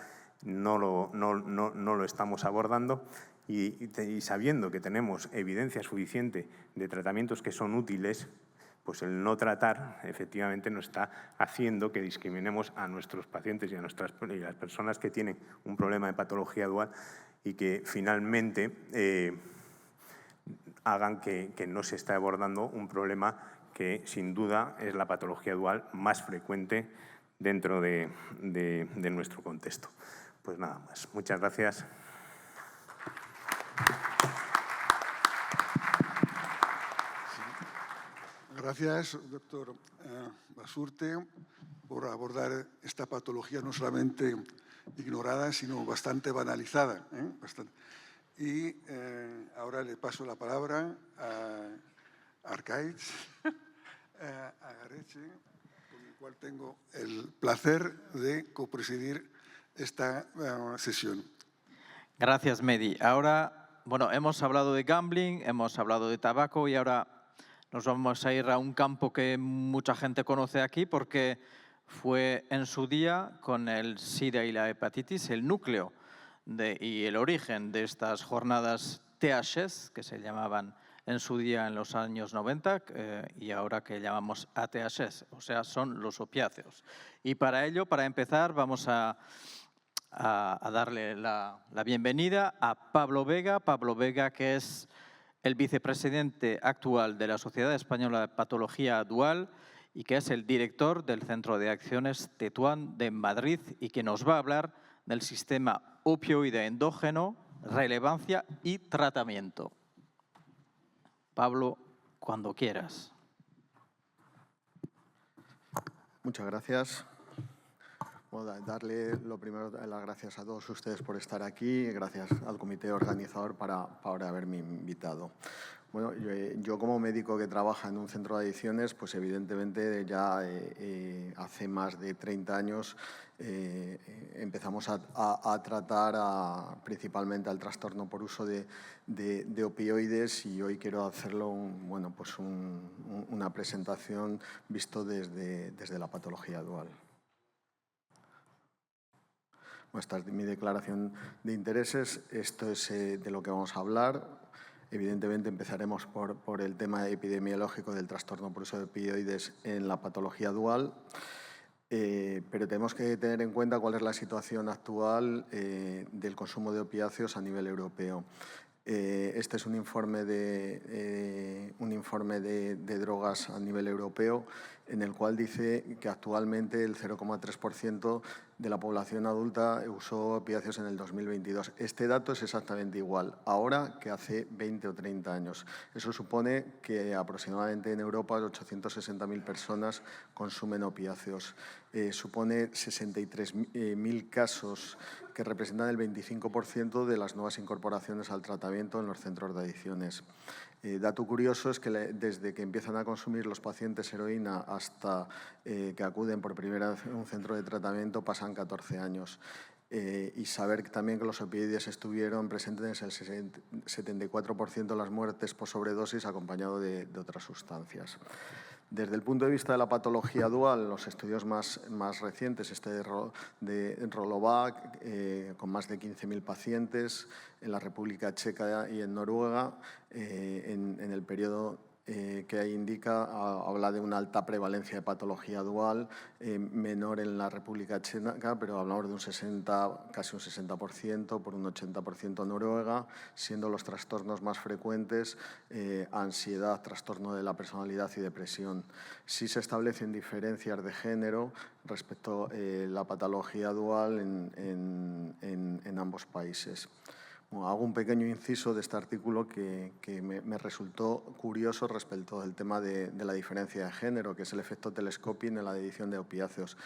no lo estamos abordando, y sabiendo que tenemos evidencia suficiente de tratamientos que son útiles, pues el no tratar efectivamente nos está haciendo que discriminemos a nuestros pacientes y a las personas que tienen un problema de patología dual, y que finalmente hagan que no se esté abordando un problema que sin duda es la patología dual más frecuente dentro de nuestro contexto. Pues nada más. Muchas gracias. Gracias, doctor Basurte, por abordar esta patología no solamente ignorada, sino bastante banalizada. Y ahora le paso la palabra a Arkaitz Agareche, con el cual tengo el placer de copresidir esta sesión. Gracias, Mehdi. Ahora, bueno, hemos hablado de gambling, hemos hablado de tabaco y ahora nos vamos a ir a un campo que mucha gente conoce aquí porque fue en su día con el SIDA y la hepatitis el núcleo y el origen de estas jornadas THS, que se llamaban en su día en los años 90 y ahora que llamamos ATHS, o sea, son los opiáceos. Y para ello, para empezar, vamos a darle la bienvenida a Pablo Vega, que es el vicepresidente actual de la Sociedad Española de Patología Dual y que es el director del Centro de Acciones Tetuán de Madrid, y que nos va a hablar del sistema opioide endógeno, relevancia y tratamiento. Pablo, cuando quieras. Muchas gracias. Bueno, darle lo primero las gracias a todos ustedes por estar aquí, gracias al comité organizador por haberme invitado. Bueno, yo como médico que trabaja en un centro de adicciones, pues evidentemente ya hace más de 30 años empezamos a tratar principalmente al trastorno por uso de opioides, y hoy quiero hacerlo una presentación visto desde la patología dual. Esta es mi declaración de intereses, esto es de lo que vamos a hablar. Evidentemente empezaremos por el tema epidemiológico del trastorno por uso de opioides en la patología dual, pero tenemos que tener en cuenta cuál es la situación actual del consumo de opiáceos a nivel europeo. Este es un informe de drogas a nivel europeo, en el cual dice que actualmente el 0,3% de la población adulta usó opiáceos en el 2022. Este dato es exactamente igual ahora que hace 20 o 30 años. Eso supone que aproximadamente en Europa 860.000 personas consumen opiáceos. Supone 63.000 casos que representan el 25% de las nuevas incorporaciones al tratamiento en los centros de adicciones. Dato curioso es que desde que empiezan a consumir los pacientes heroína hasta que acuden por primera vez a un centro de tratamiento pasan 14 años. Y saber también que los opioides estuvieron presentes en el 74% de las muertes por sobredosis acompañado de otras sustancias. Desde el punto de vista de la patología dual, los estudios más recientes, de Rolovac, con más de 15.000 pacientes en la República Checa y en Noruega, en el periodo que ahí indica, habla de una alta prevalencia de patología dual, menor en la República Checa, pero hablamos de un 60, casi un 60%, por un 80% en Noruega, siendo los trastornos más frecuentes ansiedad, trastorno de la personalidad y depresión. Sí se establecen diferencias de género respecto a la patología dual en ambos países. Bueno, hago un pequeño inciso de este artículo que me resultó curioso respecto al tema de la diferencia de género, que es el efecto telescoping en la adición de opiáceos.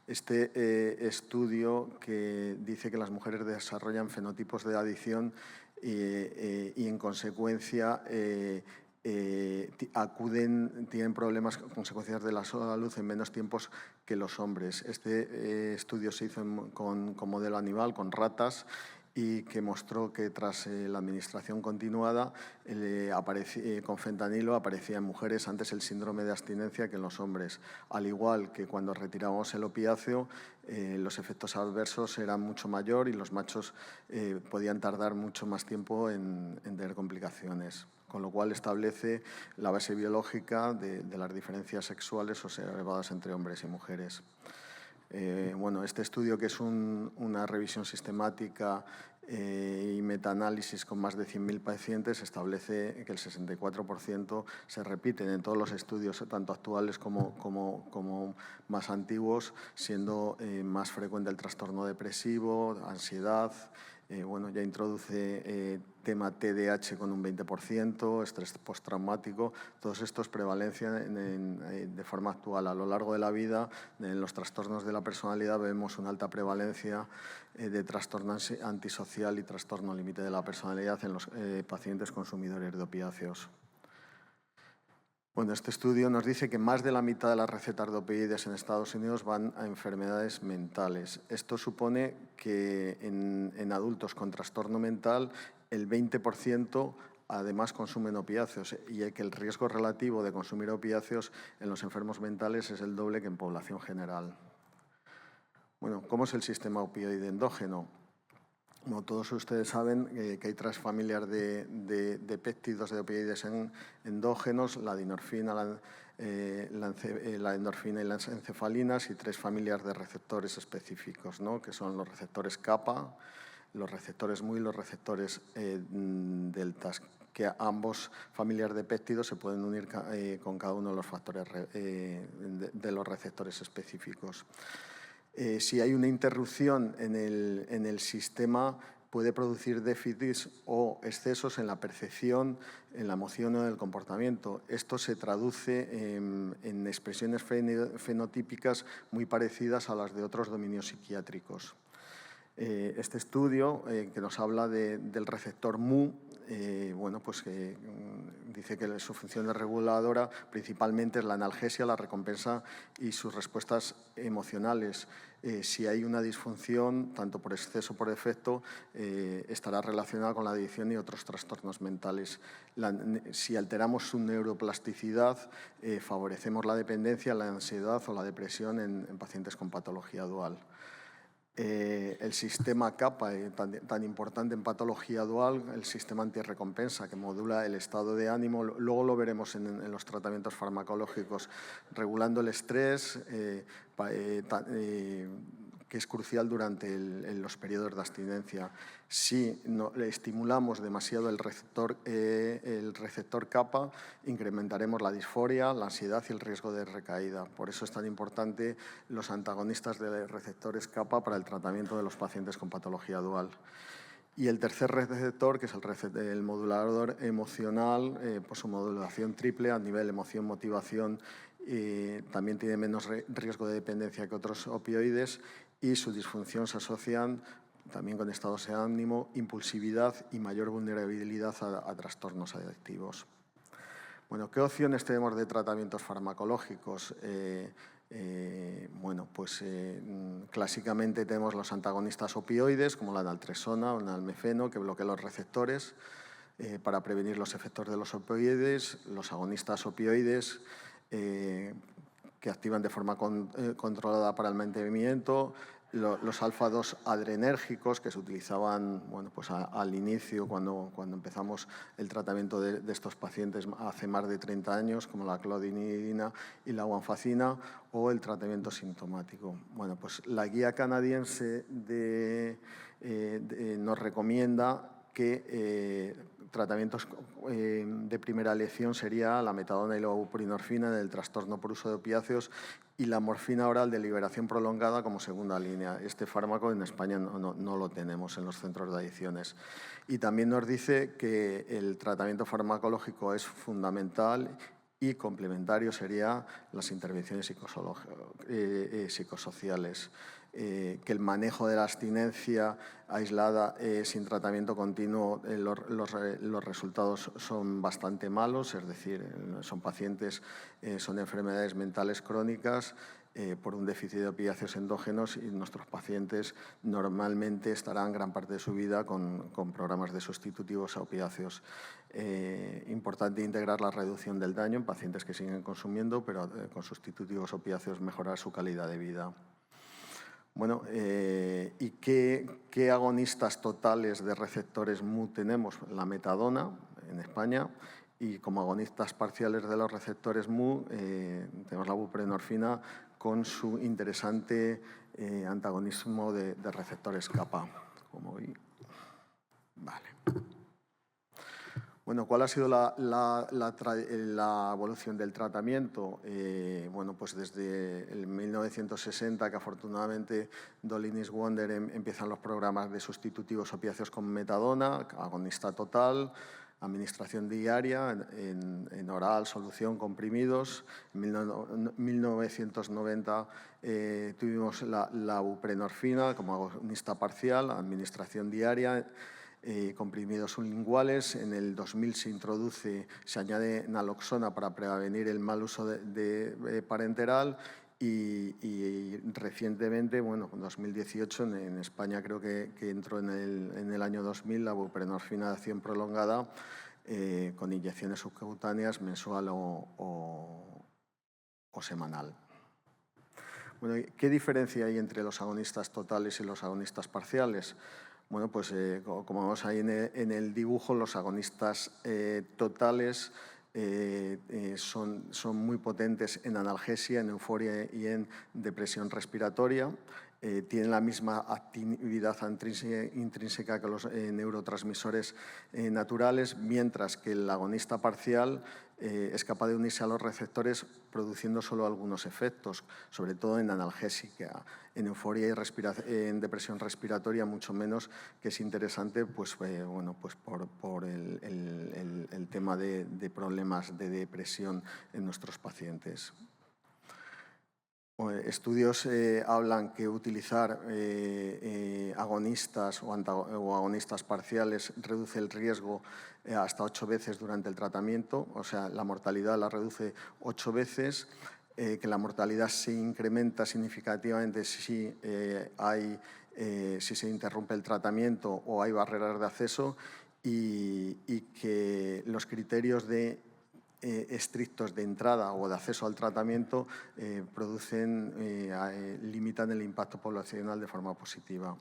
Este estudio que dice que las mujeres desarrollan fenotipos de adicción y en consecuencia tienen problemas, consecuencias de la salud en menos tiempos que los hombres. Este estudio se hizo con modelo animal, con ratas, y que mostró que tras la administración continuada con fentanilo aparecía en mujeres antes el síndrome de abstinencia que en los hombres. Al igual que cuando retirábamos el opiáceo, los efectos adversos eran mucho mayor y los machos podían tardar mucho más tiempo en tener complicaciones, con lo cual establece la base biológica de las diferencias sexuales observadas entre hombres y mujeres. Bueno, este estudio, que es una revisión sistemática y metaanálisis con más de 100.000 pacientes, establece que el 64% se repiten en todos los estudios, tanto actuales como más antiguos, siendo más frecuente el trastorno depresivo, ansiedad. Bueno, ya introduce tema TDAH con un 20%, estrés postraumático. Todos estos prevalencian de forma actual. A lo largo de la vida, en los trastornos de la personalidad, vemos una alta prevalencia de trastorno antisocial y trastorno límite de la personalidad en los pacientes consumidores de opiáceos. Bueno, este estudio nos dice que más de la mitad de las recetas de opioides en Estados Unidos van a enfermedades mentales. Esto supone que en adultos con trastorno mental el 20% además consumen opiáceos y que el riesgo relativo de consumir opiáceos en los enfermos mentales es el doble que en población general. Bueno, ¿cómo es el sistema opioide endógeno? Como todos ustedes saben, que hay tres familias de péptidos de opioides endógenos, la dinorfina, la endorfina y las encefalinas, y tres familias de receptores específicos, ¿no? Que son los receptores kappa, los receptores mu y los receptores deltas, que ambos familias de péptidos se pueden unir con cada uno de los factores de los receptores específicos. Si hay una interrupción en el sistema, puede producir déficits o excesos en la percepción, en la emoción o en el comportamiento. Esto se traduce en expresiones fenotípicas muy parecidas a las de otros dominios psiquiátricos. Este estudio, que nos habla del receptor mu, bueno, pues dice que su función reguladora principalmente es la analgesia, la recompensa y sus respuestas emocionales. Si hay una disfunción, tanto por exceso o por defecto, estará relacionada con la adicción y otros trastornos mentales. Si alteramos su neuroplasticidad, favorecemos la dependencia, la ansiedad o la depresión en pacientes con patología dual. El sistema kappa, tan importante en patología dual, el sistema antirrecompensa que modula el estado de ánimo, luego lo veremos en los tratamientos farmacológicos, regulando el estrés, que es crucial durante los periodos de abstinencia. Si le estimulamos demasiado el receptor kappa, incrementaremos la disforia, la ansiedad y el riesgo de recaída. Por eso es tan importante los antagonistas de receptores kappa para el tratamiento de los pacientes con patología dual. Y el tercer receptor, que es el modulador emocional, pues su modulación triple a nivel emoción-motivación, también tiene menos riesgo de dependencia que otros opioides y su disfunción se asocian también con estados de ánimo, impulsividad y mayor vulnerabilidad a trastornos adictivos. Bueno, ¿qué opciones tenemos de tratamientos farmacológicos? Clásicamente tenemos los antagonistas opioides, como la naltresona o el nalmefeno, que bloquean los receptores para prevenir los efectos de los opioides, los agonistas opioides, que activan de forma controlada para el mantenimiento, los alfa-2 adrenérgicos que se utilizaban al inicio cuando empezamos el tratamiento de estos pacientes hace más de 30 años, como la clonidina y la guanfacina, o el tratamiento sintomático. Bueno, pues la guía canadiense nos recomienda que tratamientos de primera elección sería la metadona y la buprenorfina en el trastorno por uso de opiáceos y la morfina oral de liberación prolongada como segunda línea. Este fármaco en España no lo tenemos en los centros de adicciones. Y también nos dice que el tratamiento farmacológico es fundamental y complementario serían las intervenciones psicosociales. Que el manejo de la abstinencia aislada sin tratamiento continuo, los resultados son bastante malos, es decir, son pacientes, son enfermedades mentales crónicas por un déficit de opiáceos endógenos y nuestros pacientes normalmente estarán gran parte de su vida con programas de sustitutivos a opiáceos. Importante integrar la reducción del daño en pacientes que siguen consumiendo, pero con sustitutivos opiáceos mejorar su calidad de vida. Bueno, ¿y qué agonistas totales de receptores mu tenemos? La metadona en España y como agonistas parciales de los receptores mu tenemos la buprenorfina con su interesante antagonismo de receptores kappa. Vale. Bueno, ¿cuál ha sido la evolución del tratamiento? Pues desde el 1960, que afortunadamente Dolinis Wonder empiezan los programas de sustitutivos opiáceos con metadona, agonista total, administración diaria, en oral, solución, comprimidos. En 1990 tuvimos la buprenorfina como agonista parcial, administración diaria, comprimidos sublinguales. En el 2000 se añade naloxona para prevenir el mal uso de parenteral y recientemente, en 2018, en España creo que entró en el año 2000 la buprenorfina de acción prolongada con inyecciones subcutáneas mensual o semanal. Bueno, ¿qué diferencia hay entre los agonistas totales y los agonistas parciales? Bueno, pues como vemos ahí en el dibujo, los agonistas totales son muy potentes en analgesia, en euforia y en depresión respiratoria. Tienen la misma actividad intrínseca que los neurotransmisores naturales, mientras que el agonista parcial es capaz de unirse a los receptores produciendo solo algunos efectos, sobre todo en analgésica. En euforia y en depresión respiratoria mucho menos, que es interesante por el tema de problemas de depresión en nuestros pacientes. Estudios hablan que utilizar agonistas o agonistas parciales reduce el riesgo hasta 8 veces durante el tratamiento, o sea, la mortalidad la reduce 8 veces, que la mortalidad se incrementa significativamente si se interrumpe el tratamiento o hay barreras de acceso y que los criterios estrictos de entrada o de acceso al tratamiento limitan el impacto poblacional de forma positiva.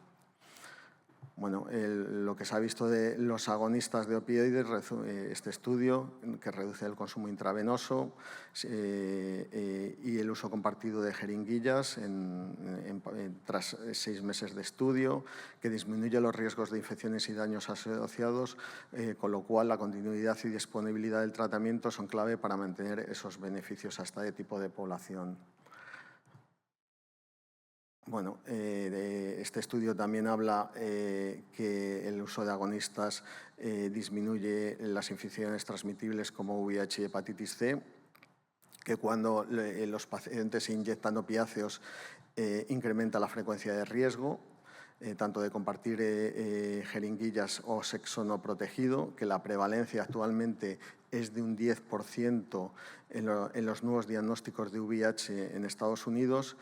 Bueno, lo que se ha visto de los agonistas de opioides, este estudio, que reduce el consumo intravenoso y el uso compartido de jeringuillas tras 6 meses de estudio, que disminuye los riesgos de infecciones y daños asociados, con lo cual la continuidad y disponibilidad del tratamiento son clave para mantener esos beneficios a este tipo de población. Bueno, este estudio también habla que el uso de agonistas disminuye las infecciones transmitibles como VIH y hepatitis C, que cuando los pacientes se inyectan opiáceos incrementa la frecuencia de riesgo, tanto de compartir jeringuillas o sexo no protegido, que la prevalencia actualmente es de un 10% en los nuevos diagnósticos de VIH en Estados Unidos,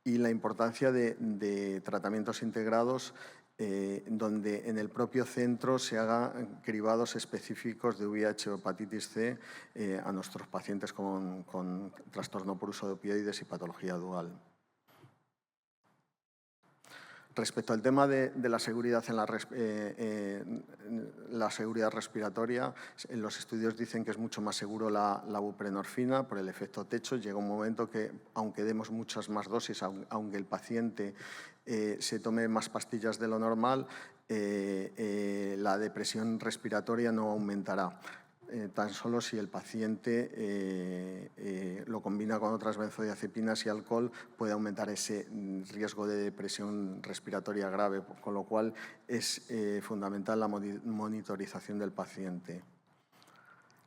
y la importancia de tratamientos integrados donde en el propio centro se hagan cribados específicos de VIH o hepatitis C a nuestros pacientes con trastorno por uso de opioides y patología dual. Respecto al tema de la seguridad la seguridad respiratoria, los estudios dicen que es mucho más seguro la buprenorfina por el efecto techo. Llega un momento que, aunque demos muchas más dosis, aunque el paciente se tome más pastillas de lo normal, la depresión respiratoria no aumentará. Tan solo si el paciente lo combina con otras benzodiazepinas y alcohol, puede aumentar ese riesgo de depresión respiratoria grave, con lo cual es fundamental la monitorización del paciente.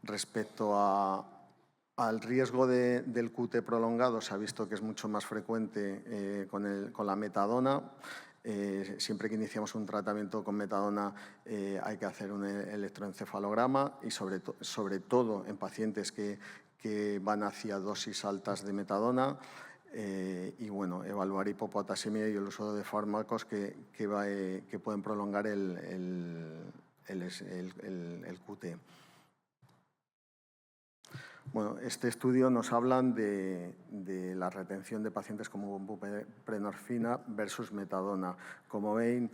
Respecto al riesgo del QT prolongado, se ha visto que es mucho más frecuente con la metadona. Siempre que iniciamos un tratamiento con metadona hay que hacer un electroencefalograma y sobre todo en pacientes que van hacia dosis altas de metadona y bueno, evaluar hipopotasemia y el uso de fármacos que pueden prolongar el QT. Bueno, este estudio nos hablan de la retención de pacientes con buprenorfina versus metadona. Como ven,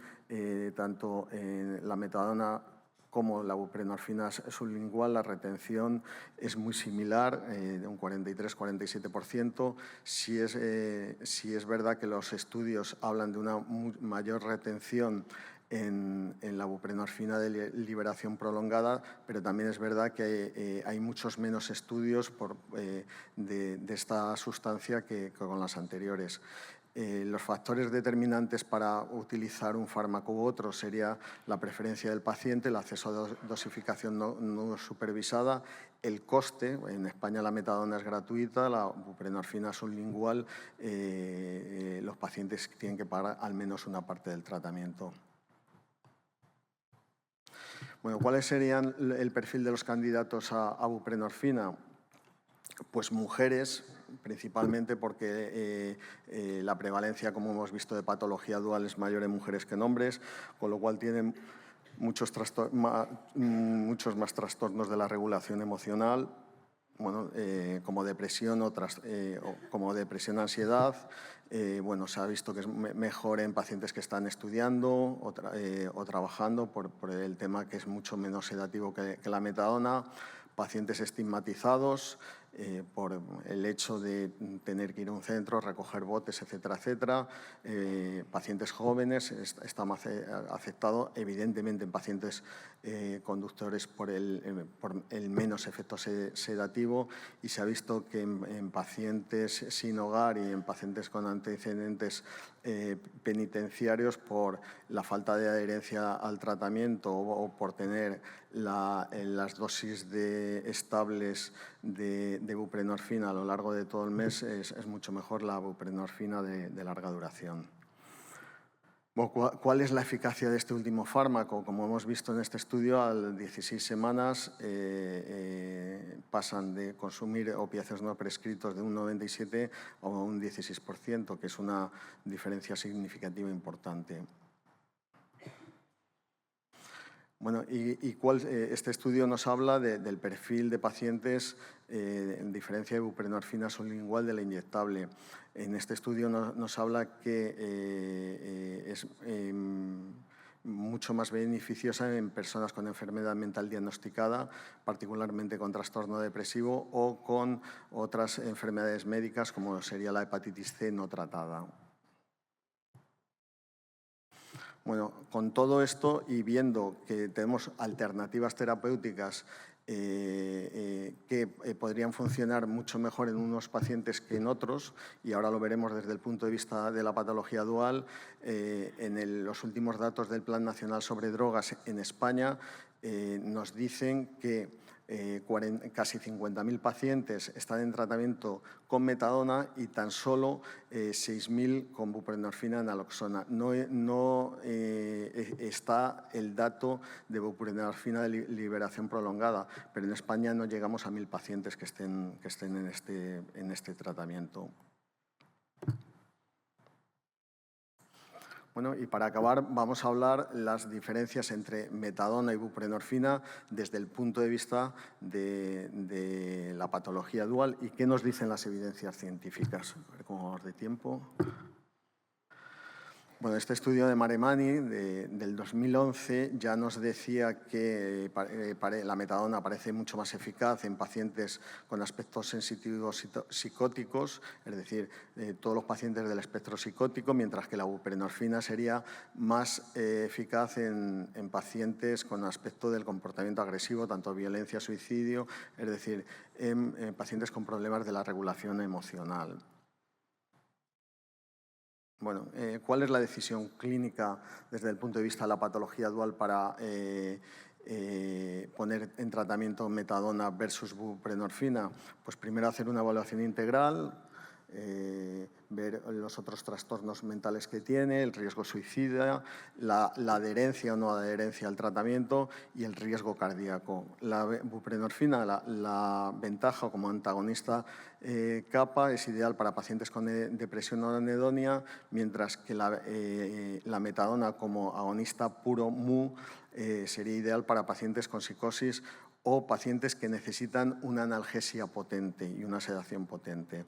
tanto en la metadona como la buprenorfina sublingual, la retención es muy similar, de un 43-47%. Si es verdad que los estudios hablan de una mayor retención en la buprenorfina de liberación prolongada, pero también es verdad que hay muchos menos estudios de esta sustancia que con las anteriores. Los factores determinantes para utilizar un fármaco u otro sería la preferencia del paciente, el acceso a dosificación no supervisada, el coste. En España la metadona es gratuita, la buprenorfina sublingual, los pacientes tienen que pagar al menos una parte del tratamiento. Bueno, ¿cuáles serían el perfil de los candidatos a buprenorfina? Pues mujeres, principalmente porque la prevalencia, como hemos visto, de patología dual es mayor en mujeres que en hombres, con lo cual tienen muchos más trastornos de la regulación emocional, bueno, como depresión como depresión, ansiedad. Bueno, se ha visto que es mejor en pacientes que están estudiando o trabajando por el tema que es mucho menos sedativo que la metadona. Pacientes estigmatizados por el hecho de tener que ir a un centro, recoger botes, etcétera, etcétera. Pacientes jóvenes, está más afectado evidentemente en pacientes conductores por el menos efecto sedativo, y se ha visto que en pacientes sin hogar y en pacientes con antecedentes penitenciarios, por la falta de adherencia al tratamiento o por tener las dosis estables de buprenorfina a lo largo de todo el mes, es mucho mejor la buprenorfina de larga duración. Bueno, ¿cuál es la eficacia de este último fármaco? Como hemos visto en este estudio, a 16 semanas pasan de consumir opiáceos no prescritos de un 97% a un 16%, que es una diferencia significativa importante. Bueno, este estudio nos habla del perfil de pacientes en diferencia de buprenorfina sublingual de la inyectable. En este estudio nos habla que es mucho más beneficiosa en personas con enfermedad mental diagnosticada, particularmente con trastorno depresivo o con otras enfermedades médicas como sería la hepatitis C no tratada. Bueno, con todo esto y viendo que tenemos alternativas terapéuticas que podrían funcionar mucho mejor en unos pacientes que en otros, y ahora lo veremos desde el punto de vista de la patología dual, los últimos datos del Plan Nacional sobre Drogas en España nos dicen que casi 50.000 pacientes están en tratamiento con metadona y tan solo 6.000 con buprenorfina naloxona. No está el dato de buprenorfina de liberación prolongada, pero en España no llegamos a 1.000 pacientes que estén en este tratamiento. Bueno, y para acabar vamos a hablar las diferencias entre metadona y buprenorfina desde el punto de vista de la patología dual y qué nos dicen las evidencias científicas. A ver cómo vamos de tiempo. Bueno, este estudio de Maremani del 2011 ya nos decía que la metadona parece mucho más eficaz en pacientes con aspectos sensitivos psicóticos, es decir, todos los pacientes del espectro psicótico, mientras que la buprenorfina sería más eficaz en pacientes con aspecto del comportamiento agresivo, tanto violencia, suicidio, es decir, en pacientes con problemas de la regulación emocional. Bueno, ¿cuál es la decisión clínica desde el punto de vista de la patología dual para poner en tratamiento metadona versus buprenorfina? Pues primero hacer una evaluación integral, ver los otros trastornos mentales que tiene, el riesgo suicida, la adherencia o no adherencia al tratamiento y el riesgo cardíaco. La buprenorfina, la ventaja como antagonista kappa es ideal para pacientes con depresión o anedonia, mientras que la metadona como agonista puro mu sería ideal para pacientes con psicosis o pacientes que necesitan una analgesia potente y una sedación potente.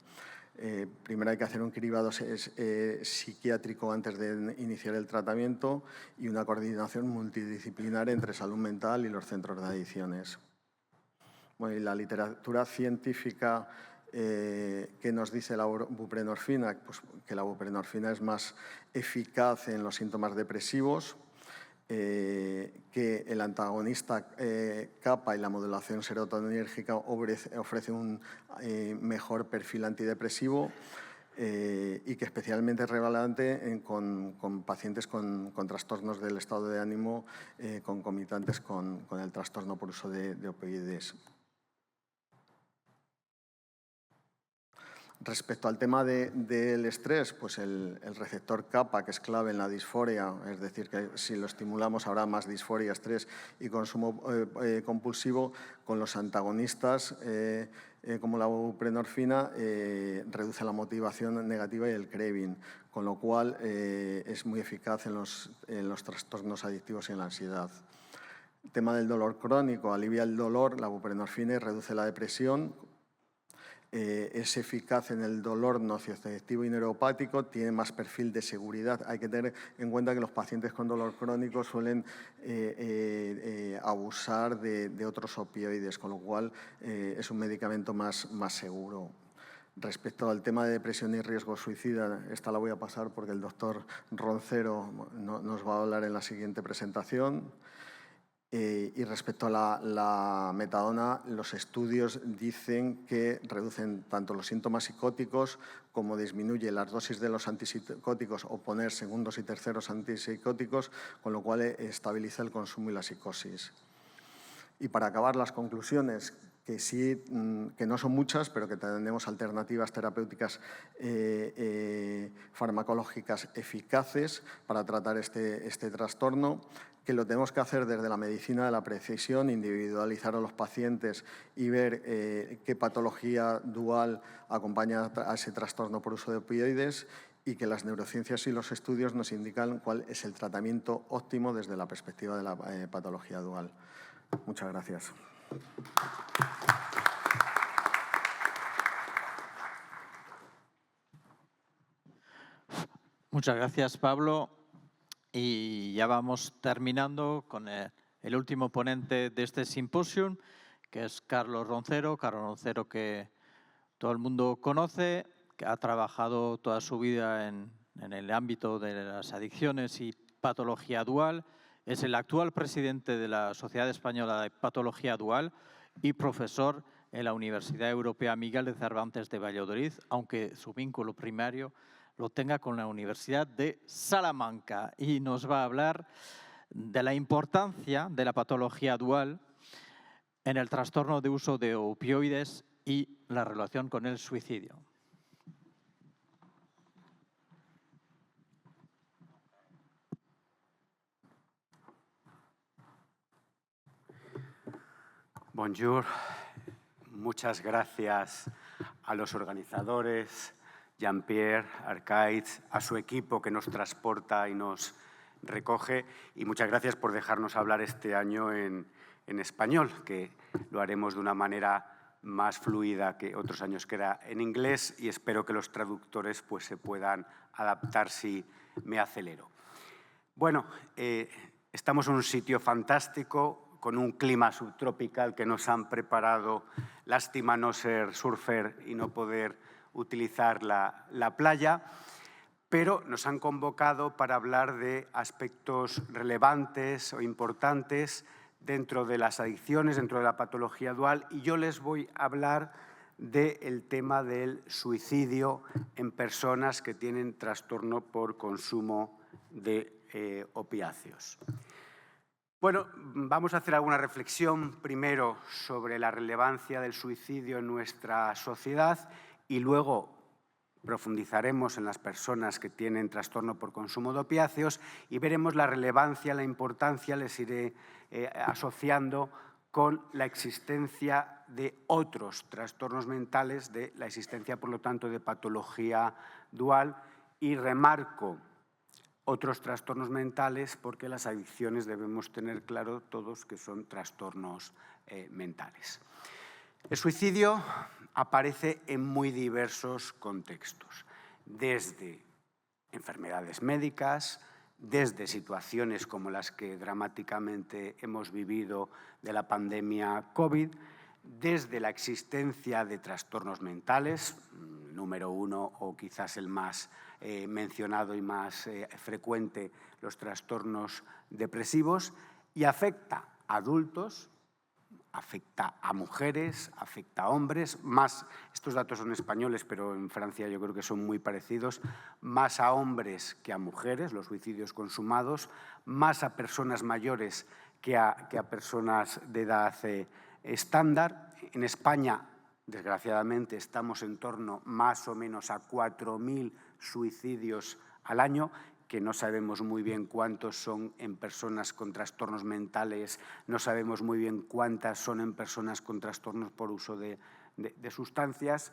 Primero hay que hacer un cribado psiquiátrico antes de iniciar el tratamiento y una coordinación multidisciplinar entre salud mental y los centros de adicciones. Bueno, y la literatura científica que nos dice la buprenorfina, pues que la buprenorfina es más eficaz en los síntomas depresivos, que el antagonista kappa y la modulación serotoninérgica ofrece un mejor perfil antidepresivo y que especialmente es relevante con pacientes con trastornos del estado de ánimo concomitantes con el trastorno por uso de opioides. Respecto al tema del estrés, pues el receptor kappa, que es clave en la disforia, es decir, que si lo estimulamos habrá más disforia, estrés y consumo compulsivo, con los antagonistas como la buprenorfina reduce la motivación negativa y el craving, con lo cual es muy eficaz en los trastornos adictivos y en la ansiedad. El tema del dolor crónico, alivia el dolor, la buprenorfina y reduce la depresión. Es eficaz en el dolor nocioceptivo y neuropático, tiene más perfil de seguridad. Hay que tener en cuenta que los pacientes con dolor crónico suelen abusar de otros opioides, con lo cual es un medicamento más seguro. Respecto al tema de depresión y riesgo suicida, esta la voy a pasar porque el doctor Roncero nos va a hablar en la siguiente presentación. Y respecto a la metadona, los estudios dicen que reducen tanto los síntomas psicóticos como disminuye las dosis de los antipsicóticos o poner segundos y terceros antipsicóticos, con lo cual estabiliza el consumo y la psicosis. Y para acabar, las conclusiones, que no son muchas, pero que tenemos alternativas terapéuticas farmacológicas eficaces para tratar este trastorno, que lo tenemos que hacer desde la medicina de la precisión, individualizar a los pacientes y ver qué patología dual acompaña a ese trastorno por uso de opioides, y que las neurociencias y los estudios nos indican cuál es el tratamiento óptimo desde la perspectiva de la patología dual. Muchas gracias. Muchas gracias, Pablo. Y ya vamos terminando con el último ponente de este simposium, que es Carlos Roncero. Carlos Roncero, que todo el mundo conoce, que ha trabajado toda su vida en el ámbito de las adicciones y patología dual. Es el actual presidente de la Sociedad Española de Patología Dual y profesor en la Universidad Europea Miguel de Cervantes de Valladolid, aunque su vínculo primario lo tenga con la Universidad de Salamanca. Y nos va a hablar de la importancia de la patología dual en el trastorno de uso de opioides y la relación con el suicidio. Bonjour. Muchas gracias a los organizadores, Jean-Pierre, Arcaiz, a su equipo que nos transporta y nos recoge, y muchas gracias por dejarnos hablar este año en español, que lo haremos de una manera más fluida que otros años, que era en inglés, y espero que los traductores pues, se puedan adaptar si me acelero. Bueno, estamos en un sitio fantástico, con un clima subtropical que nos han preparado. Lástima no ser surfer y no poder utilizar la playa, pero nos han convocado para hablar de aspectos relevantes o importantes dentro de las adicciones, dentro de la patología dual, y yo les voy a hablar del tema del suicidio en personas que tienen trastorno por consumo de opiáceos. Bueno, vamos a hacer alguna reflexión primero sobre la relevancia del suicidio en nuestra sociedad y luego profundizaremos en las personas que tienen trastorno por consumo de opiáceos y veremos la relevancia, la importancia, les iré asociando con la existencia de otros trastornos mentales, de la existencia, por lo tanto, de patología dual, y remarco otros trastornos mentales porque las adicciones debemos tener claro todos que son trastornos mentales. El suicidio aparece en muy diversos contextos, desde enfermedades médicas, desde situaciones como las que dramáticamente hemos vivido de la pandemia COVID, desde la existencia de trastornos mentales, número uno o quizás el más mencionado y más frecuente, los trastornos depresivos, y afecta a adultos, afecta a mujeres, afecta a hombres, más, estos datos son españoles, pero en Francia yo creo que son muy parecidos, más a hombres que a mujeres, los suicidios consumados, más a personas mayores que a personas de edad estándar. En España, desgraciadamente, estamos en torno más o menos a 4.000 suicidios al año, que no sabemos muy bien cuántos son en personas con trastornos mentales, no sabemos muy bien cuántas son en personas con trastornos por uso de sustancias,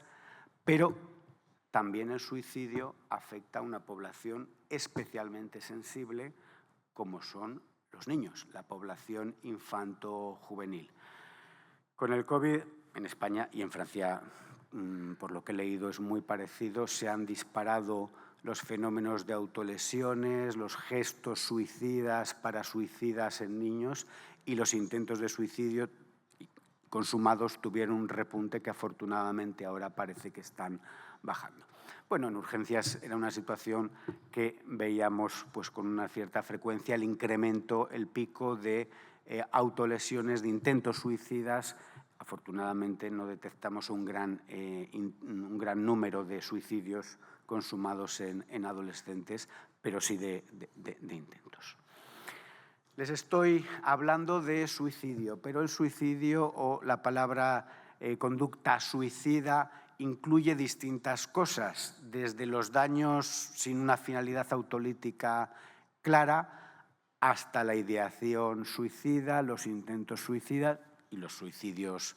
pero también el suicidio afecta a una población especialmente sensible, como son los niños, la población infanto-juvenil. Con el COVID, en España y en Francia, por lo que he leído, es muy parecido, se han disparado los fenómenos de autolesiones, los gestos suicidas para suicidas en niños y los intentos de suicidio consumados tuvieron un repunte que afortunadamente ahora parece que están bajando. Bueno, en urgencias era una situación que veíamos pues, con una cierta frecuencia el incremento, el pico de autolesiones, de intentos suicidas. Afortunadamente no detectamos un gran número de suicidios consumados en adolescentes, pero sí de intentos. Les estoy hablando de suicidio, pero el suicidio o la palabra conducta suicida incluye distintas cosas, desde los daños sin una finalidad autolítica clara hasta la ideación suicida, los intentos suicidas y los suicidios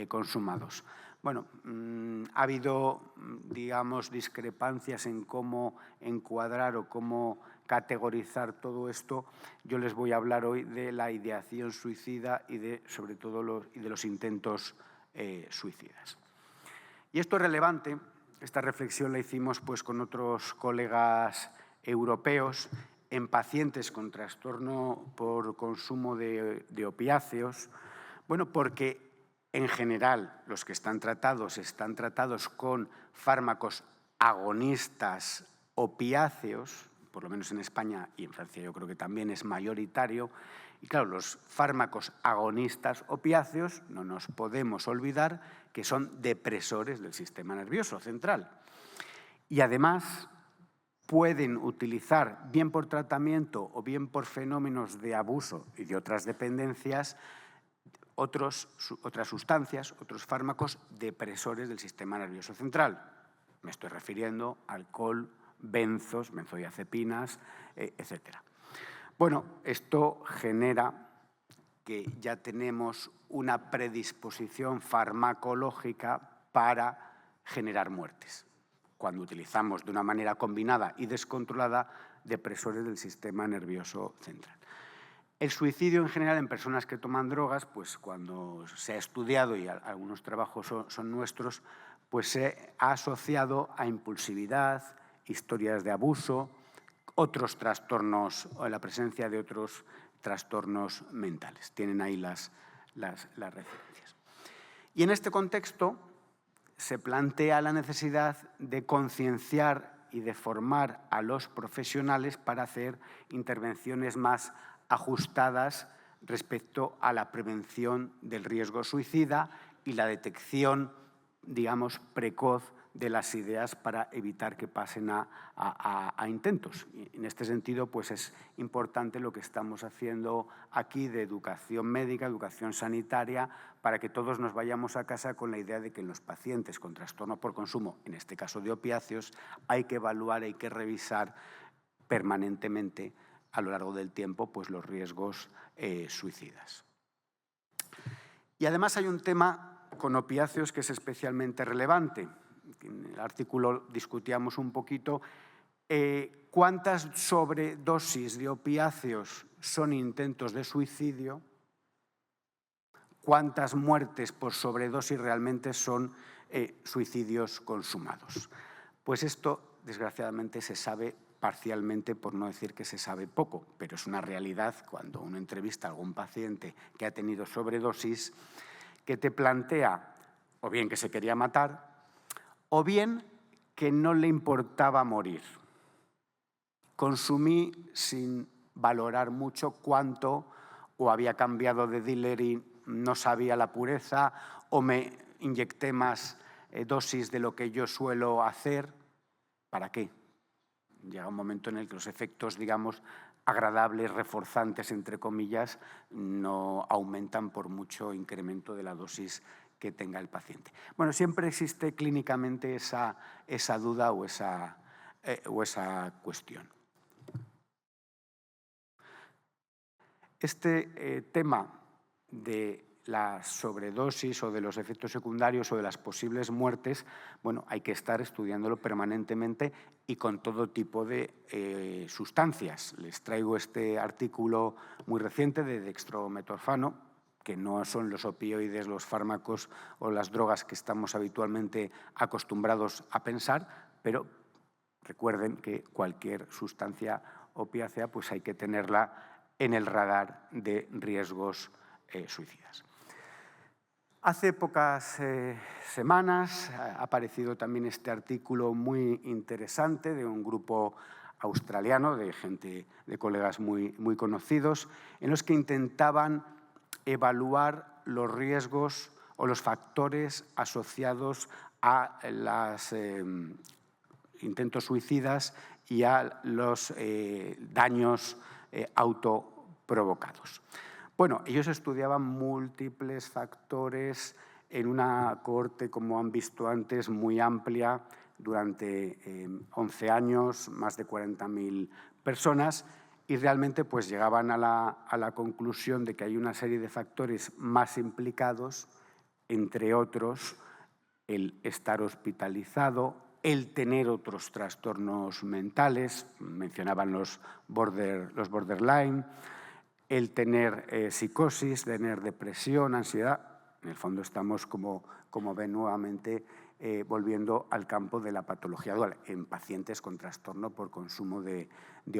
consumados. Bueno, ha habido, digamos, discrepancias en cómo encuadrar o cómo categorizar todo esto. Yo les voy a hablar hoy de la ideación suicida y sobre todo de los intentos suicidas. Y esto es relevante, esta reflexión la hicimos pues, con otros colegas europeos en pacientes con trastorno por consumo de opiáceos? Bueno, porque en general los que están tratados con fármacos agonistas opiáceos, por lo menos en España y en Francia yo creo que también es mayoritario. Y claro, los fármacos agonistas opiáceos, no nos podemos olvidar que son depresores del sistema nervioso central. Y además pueden utilizar, bien por tratamiento o bien por fenómenos de abuso y de otras dependencias, otras sustancias, otros fármacos depresores del sistema nervioso central. Me estoy refiriendo a alcohol, benzos, benzodiazepinas, etc. Bueno, esto genera que ya tenemos una predisposición farmacológica para generar muertes, cuando utilizamos de una manera combinada y descontrolada depresores del sistema nervioso central. El suicidio en general en personas que toman drogas, pues cuando se ha estudiado, y algunos trabajos son nuestros, pues se ha asociado a impulsividad, historias de abuso, otros trastornos o la presencia de otros trastornos mentales. Tienen ahí las referencias. Y en este contexto se plantea la necesidad de concienciar y de formar a los profesionales para hacer intervenciones más ajustadas respecto a la prevención del riesgo suicida y la detección, digamos, precoz de las ideas para evitar que pasen a intentos. Y en este sentido, pues es importante lo que estamos haciendo aquí de educación médica, educación sanitaria, para que todos nos vayamos a casa con la idea de que en los pacientes con trastorno por consumo, en este caso de opiáceos, hay que evaluar, hay que revisar permanentemente a lo largo del tiempo pues los riesgos suicidas. Y además hay un tema con opiáceos que es especialmente relevante. En el artículo discutíamos un poquito cuántas sobredosis de opiáceos son intentos de suicidio, cuántas muertes por sobredosis realmente son suicidios consumados. Pues esto, desgraciadamente, se sabe parcialmente, por no decir que se sabe poco, pero es una realidad cuando uno entrevista a algún paciente que ha tenido sobredosis, que te plantea o bien que se quería matar, o bien que no le importaba morir. Consumí sin valorar mucho cuánto, o había cambiado de dealer y no sabía la pureza, o me inyecté más dosis de lo que yo suelo hacer. ¿Para qué? Llega un momento en el que los efectos, digamos, agradables, reforzantes, entre comillas, no aumentan por mucho incremento de la dosis que tenga el paciente. Bueno, siempre existe clínicamente esa duda o esa cuestión. Este tema de la sobredosis o de los efectos secundarios o de las posibles muertes, bueno, hay que estar estudiándolo permanentemente y con todo tipo de sustancias. Les traigo este artículo muy reciente de dextrometorfano, que no son los opioides, los fármacos o las drogas que estamos habitualmente acostumbrados a pensar, pero recuerden que cualquier sustancia opiácea pues hay que tenerla en el radar de riesgos suicidas. Hace pocas semanas ha aparecido también este artículo muy interesante de un grupo australiano, de colegas muy conocidos, en los que intentaban evaluar los riesgos o los factores asociados a los intentos suicidas y a los daños autoprovocados. Bueno, ellos estudiaban múltiples factores en una cohorte, como han visto antes, muy amplia, durante 11 años, más de 40.000 personas, y realmente pues llegaban a la conclusión de que hay una serie de factores más implicados, entre otros el estar hospitalizado, el tener otros trastornos mentales, mencionaban los borderline, el tener psicosis, tener depresión, ansiedad. En el fondo estamos, como ven nuevamente, volviendo al campo de la patología dual, en pacientes con trastorno por consumo de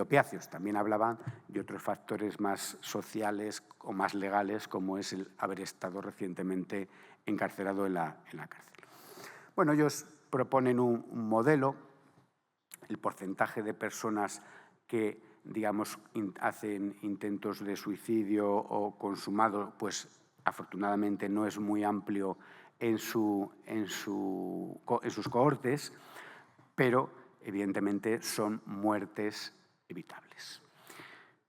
opiáceos. También hablaban de otros factores más sociales o más legales, como es el haber estado recientemente encarcelado en la cárcel. Bueno, ellos proponen un modelo, el porcentaje de personas que, digamos, hacen intentos de suicidio o consumado, pues afortunadamente no es muy amplio en sus cohortes, pero evidentemente son muertes evitables.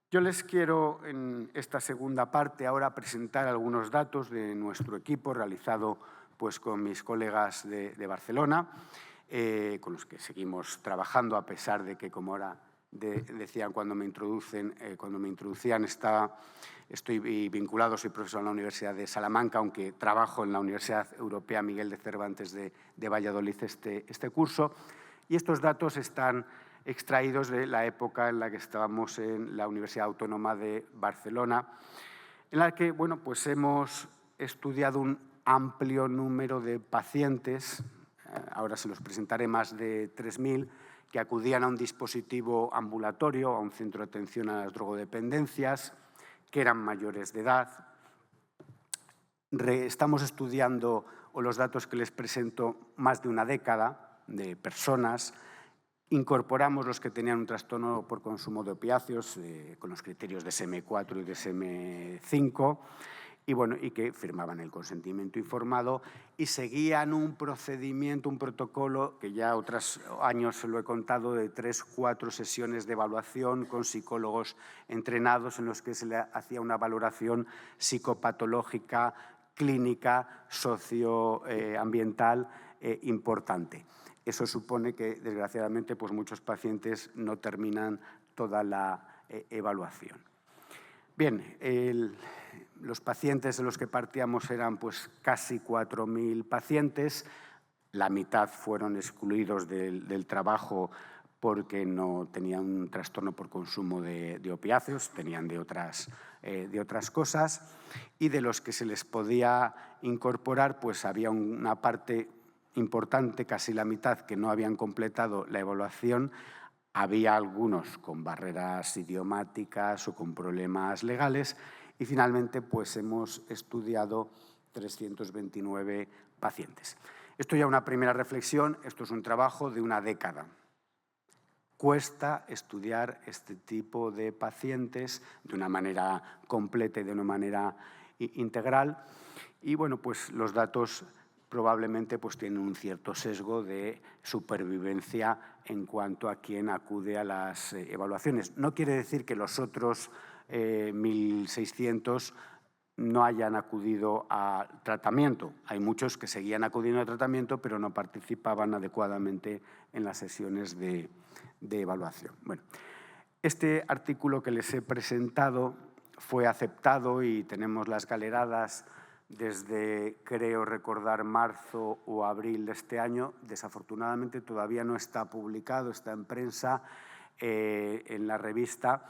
Yo les quiero en esta segunda parte ahora presentar algunos datos de nuestro equipo realizado pues, con mis colegas de Barcelona, con los que seguimos trabajando a pesar de que, como ahora decían cuando me introducían, estoy vinculado, soy profesor en la Universidad de Salamanca, aunque trabajo en la Universidad Europea Miguel de Cervantes de Valladolid este curso. Y estos datos están extraídos de la época en la que estábamos en la Universidad Autónoma de Barcelona, en la que bueno, pues hemos estudiado un amplio número de pacientes, ahora se los presentaré, más de 3.000, que acudían a un dispositivo ambulatorio, a un centro de atención a las drogodependencias, que eran mayores de edad. Estamos estudiando, o los datos que les presento, más de una década de personas. Incorporamos los que tenían un trastorno por consumo de opiáceos, con los criterios de SM4 y de SM5, y que firmaban el consentimiento informado y seguían un procedimiento, un protocolo, que ya otros años se lo he contado, de 3-4 sesiones de evaluación con psicólogos entrenados en los que se le hacía una valoración psicopatológica, clínica, socioambiental importante. Eso supone que, desgraciadamente, pues muchos pacientes no terminan toda la evaluación. Bien, los pacientes de los que partíamos eran pues, casi 4.000 pacientes. La mitad fueron excluidos del trabajo porque no tenían un trastorno por consumo de opiáceos, tenían de otras cosas. Y de los que se les podía incorporar, pues había una parte importante, casi la mitad, que no habían completado la evaluación. Había algunos con barreras idiomáticas o con problemas legales. Y finalmente pues, hemos estudiado 329 pacientes. Esto ya es una primera reflexión, esto es un trabajo de una década. Cuesta estudiar este tipo de pacientes de una manera completa y de una manera integral. Y bueno, pues los datos probablemente pues, tienen un cierto sesgo de supervivencia en cuanto a quién acude a las evaluaciones. No quiere decir que los otros 1.600 no hayan acudido a tratamiento. Hay muchos que seguían acudiendo a tratamiento, pero no participaban adecuadamente en las sesiones de evaluación. Bueno, este artículo que les he presentado fue aceptado y tenemos las galeradas desde, creo recordar, marzo o abril de este año. Desafortunadamente todavía no está publicado, está en prensa, en la revista.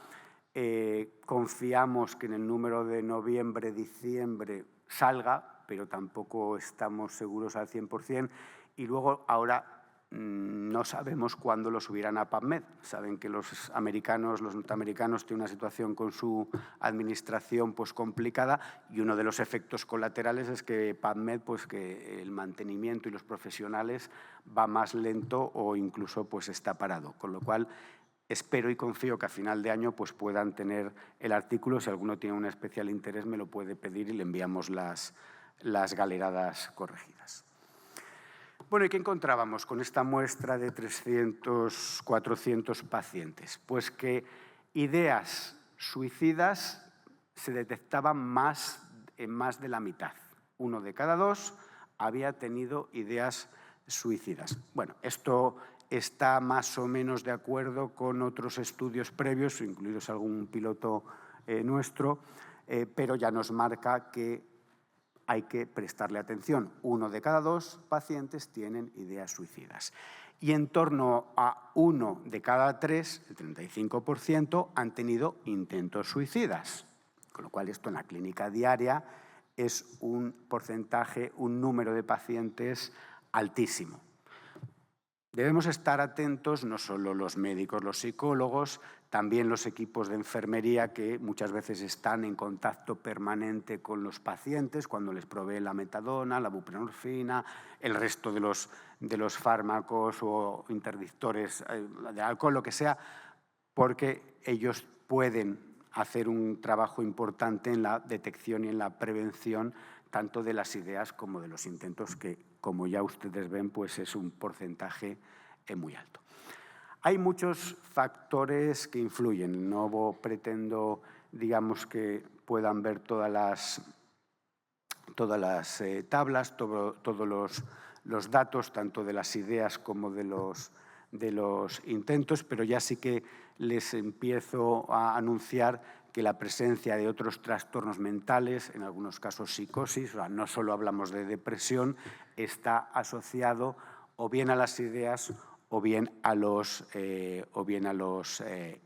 Confiamos que en el número de noviembre-diciembre salga, pero tampoco estamos seguros al 100%. Y luego ahora no sabemos cuándo lo subirán a PubMed. Saben que los norteamericanos tienen una situación con su administración pues, complicada, y uno de los efectos colaterales es que PubMed, pues, que el mantenimiento y los profesionales va más lento o incluso pues, está parado. Con lo cual, espero y confío que a final de año pues, puedan tener el artículo. Si alguno tiene un especial interés, me lo puede pedir y le enviamos las galeradas corregidas. Bueno, ¿y qué encontrábamos con esta muestra de 300, 400 pacientes? Pues que ideas suicidas se detectaban en más de la mitad. 1 de cada 2 había tenido ideas suicidas. Bueno, esto está más o menos de acuerdo con otros estudios previos, incluidos algún piloto nuestro, pero ya nos marca que hay que prestarle atención. 1 de cada 2 pacientes tienen ideas suicidas. Y en torno a 1 de cada 3, el 35%, han tenido intentos suicidas. Con lo cual, esto en la clínica diaria es un porcentaje, un número de pacientes altísimo. Debemos estar atentos, no solo los médicos, los psicólogos, también los equipos de enfermería que muchas veces están en contacto permanente con los pacientes cuando les proveen la metadona, la buprenorfina, el resto de los fármacos o interdictores de alcohol, lo que sea, porque ellos pueden hacer un trabajo importante en la detección y en la prevención tanto de las ideas como de los intentos, que, como ya ustedes ven, pues es un porcentaje muy alto. Hay muchos factores que influyen. No pretendo, digamos, que puedan ver todas las tablas, todos los datos, tanto de las ideas como de los intentos, pero ya sí que les empiezo a anunciar que la presencia de otros trastornos mentales, en algunos casos psicosis, o sea, no solo hablamos de depresión, está asociado o bien a las ideas o bien a los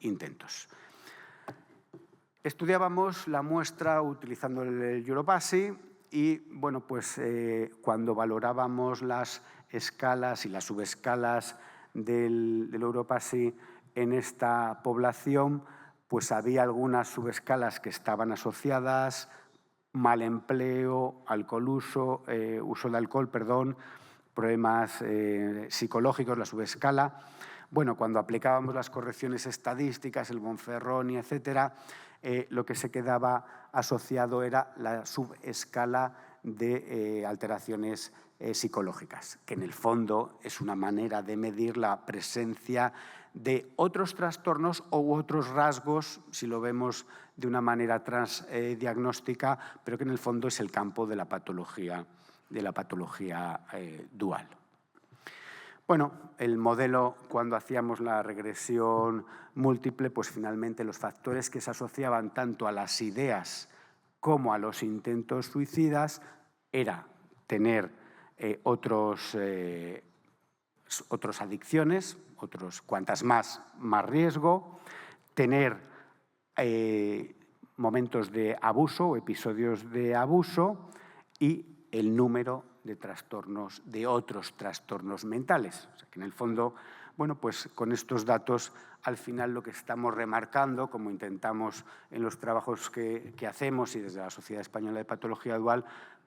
intentos. Estudiábamos la muestra utilizando el Europasi y, bueno, pues cuando valorábamos las escalas y las subescalas del Europasi en esta población, pues había algunas subescalas que estaban asociadas, mal empleo, uso de alcohol, perdón, problemas psicológicos, la subescala. Bueno, cuando aplicábamos las correcciones estadísticas, el Bonferroni, etcétera, lo que se quedaba asociado era la subescala de alteraciones psicológicas, que en el fondo es una manera de medir la presencia de otros trastornos u otros rasgos, si lo vemos de una manera transdiagnóstica, pero que en el fondo es el campo de la patología dual. Bueno, el modelo, cuando hacíamos la regresión múltiple, pues finalmente los factores que se asociaban tanto a las ideas como a los intentos suicidas era tener otras adicciones, cuantas más riesgo, tener momentos de abuso o episodios de abuso y el número de trastornos, de otros trastornos mentales. O sea, que en el fondo, bueno, pues con estos datos, al final lo que estamos remarcando, como intentamos en los trabajos que hacemos y desde la Sociedad Española de Patología Dual,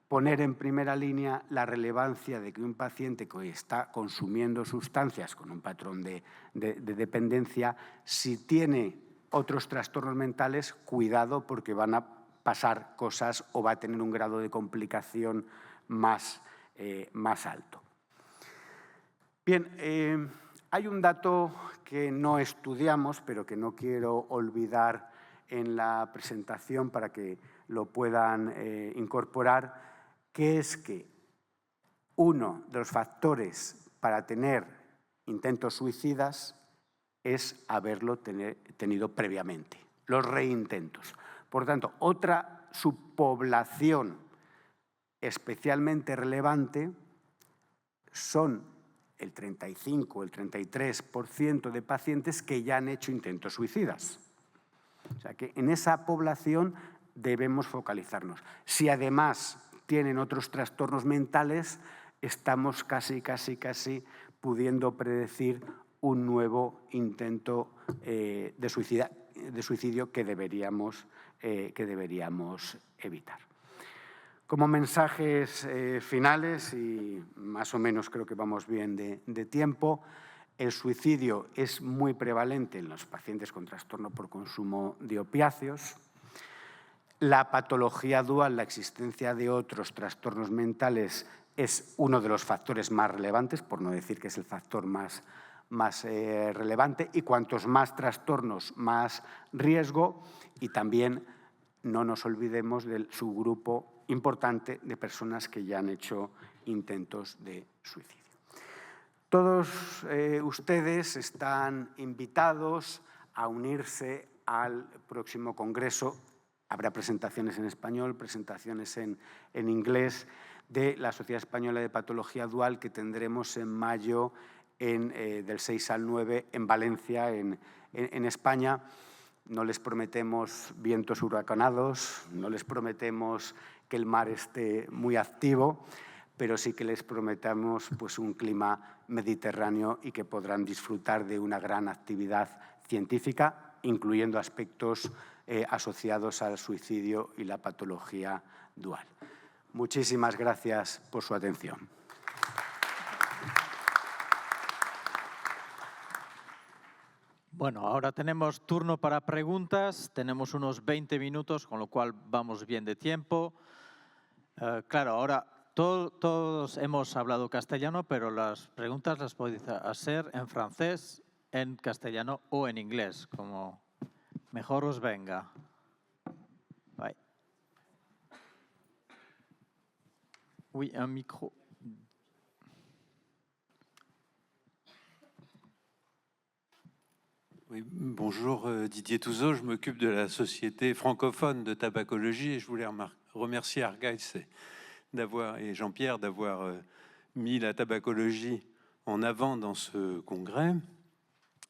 poner en primera línea la relevancia de que un paciente que está consumiendo sustancias con un patrón de dependencia, si tiene otros trastornos mentales, cuidado porque van a pasar cosas o va a tener un grado de complicación más alto. Bien, hay un dato que no estudiamos, pero que no quiero olvidar en la presentación para que lo puedan incorporar, que es que uno de los factores para tener intentos suicidas es haberlo tenido previamente, los reintentos. Por tanto, otra subpoblación especialmente relevante son el 35 o el 33% de pacientes que ya han hecho intentos suicidas. O sea que en esa población debemos focalizarnos. Si además tienen otros trastornos mentales, estamos casi pudiendo predecir un nuevo intento de suicidio que deberíamos evitar. Como mensajes finales, y más o menos creo que vamos bien de tiempo, el suicidio es muy prevalente en los pacientes con trastorno por consumo de opiáceos. La patología dual, la existencia de otros trastornos mentales, es uno de los factores más relevantes, por no decir que es el factor más relevante, y cuantos más trastornos, más riesgo, y también no nos olvidemos del subgrupo importante de personas que ya han hecho intentos de suicidio. Todos ustedes están invitados a unirse al próximo congreso. Habrá presentaciones en español, presentaciones en inglés de la Sociedad Española de Patología Dual que tendremos en mayo del 6 al 9 en Valencia, en España. No les prometemos vientos huracanados, no les prometemos que el mar esté muy activo, pero sí que les prometemos pues, un clima mediterráneo y que podrán disfrutar de una gran actividad científica, incluyendo aspectos asociados al suicidio y la patología dual. Muchísimas gracias por su atención. Bueno, ahora tenemos turno para preguntas. Tenemos unos 20 minutos, con lo cual vamos bien de tiempo. Claro, ahora todos hemos hablado castellano, pero las preguntas las podéis hacer en francés, en castellano o en inglés, como mejor os venga. Bye. Oui, un micro. Oui, bonjour, Didier Touzeau, je m'occupe de la société francophone de tabacologie et je voulais remercier Argaïs et Jean-Pierre d'avoir mis la tabacologie en avant dans ce congrès.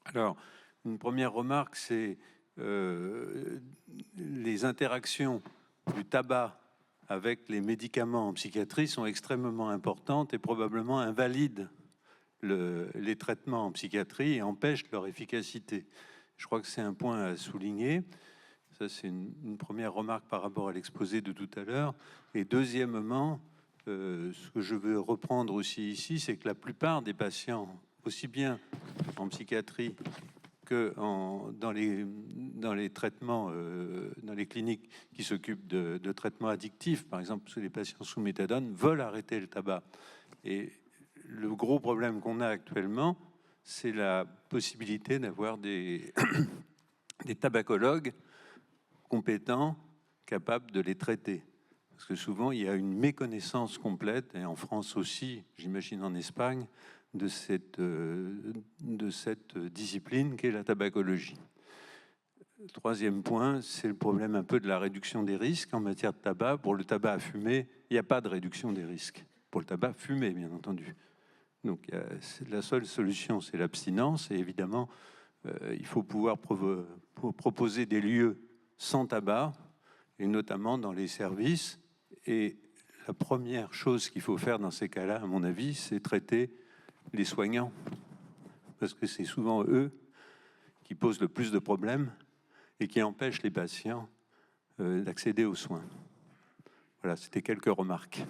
Alors, une première remarque, c'est les interactions du tabac avec les médicaments en psychiatrie sont extrêmement importantes et probablement invalident les traitements en psychiatrie et empêchent leur efficacité. Je crois que c'est un point à souligner. Ça, c'est une première remarque par rapport à l'exposé de tout à l'heure. Et deuxièmement, ce que je veux reprendre aussi ici, c'est que la plupart des patients, aussi bien en psychiatrie que dans les traitements, dans les cliniques qui s'occupent de traitements addictifs, par exemple, les patients sous méthadone, veulent arrêter le tabac. Et le gros problème qu'on a actuellement, c'est la possibilité d'avoir des tabacologues compétents, capables de les traiter. Parce que souvent, il y a une méconnaissance complète, et en France aussi, j'imagine en Espagne, de cette discipline qu'est la tabacologie. Le troisième point, c'est le problème un peu de la réduction des risques en matière de tabac. Pour le tabac à fumer, il n'y a pas de réduction des risques. Pour le tabac fumé, bien entendu. Donc la seule solution, c'est l'abstinence. Et évidemment, il faut pouvoir proposer des lieux sans tabac, et notamment dans les services. Et la première chose qu'il faut faire dans ces cas-là, à mon avis, c'est traiter les soignants. Parce que c'est souvent eux qui posent le plus de problèmes et qui empêchent les patients d'accéder aux soins. Voilà, c'était quelques remarques.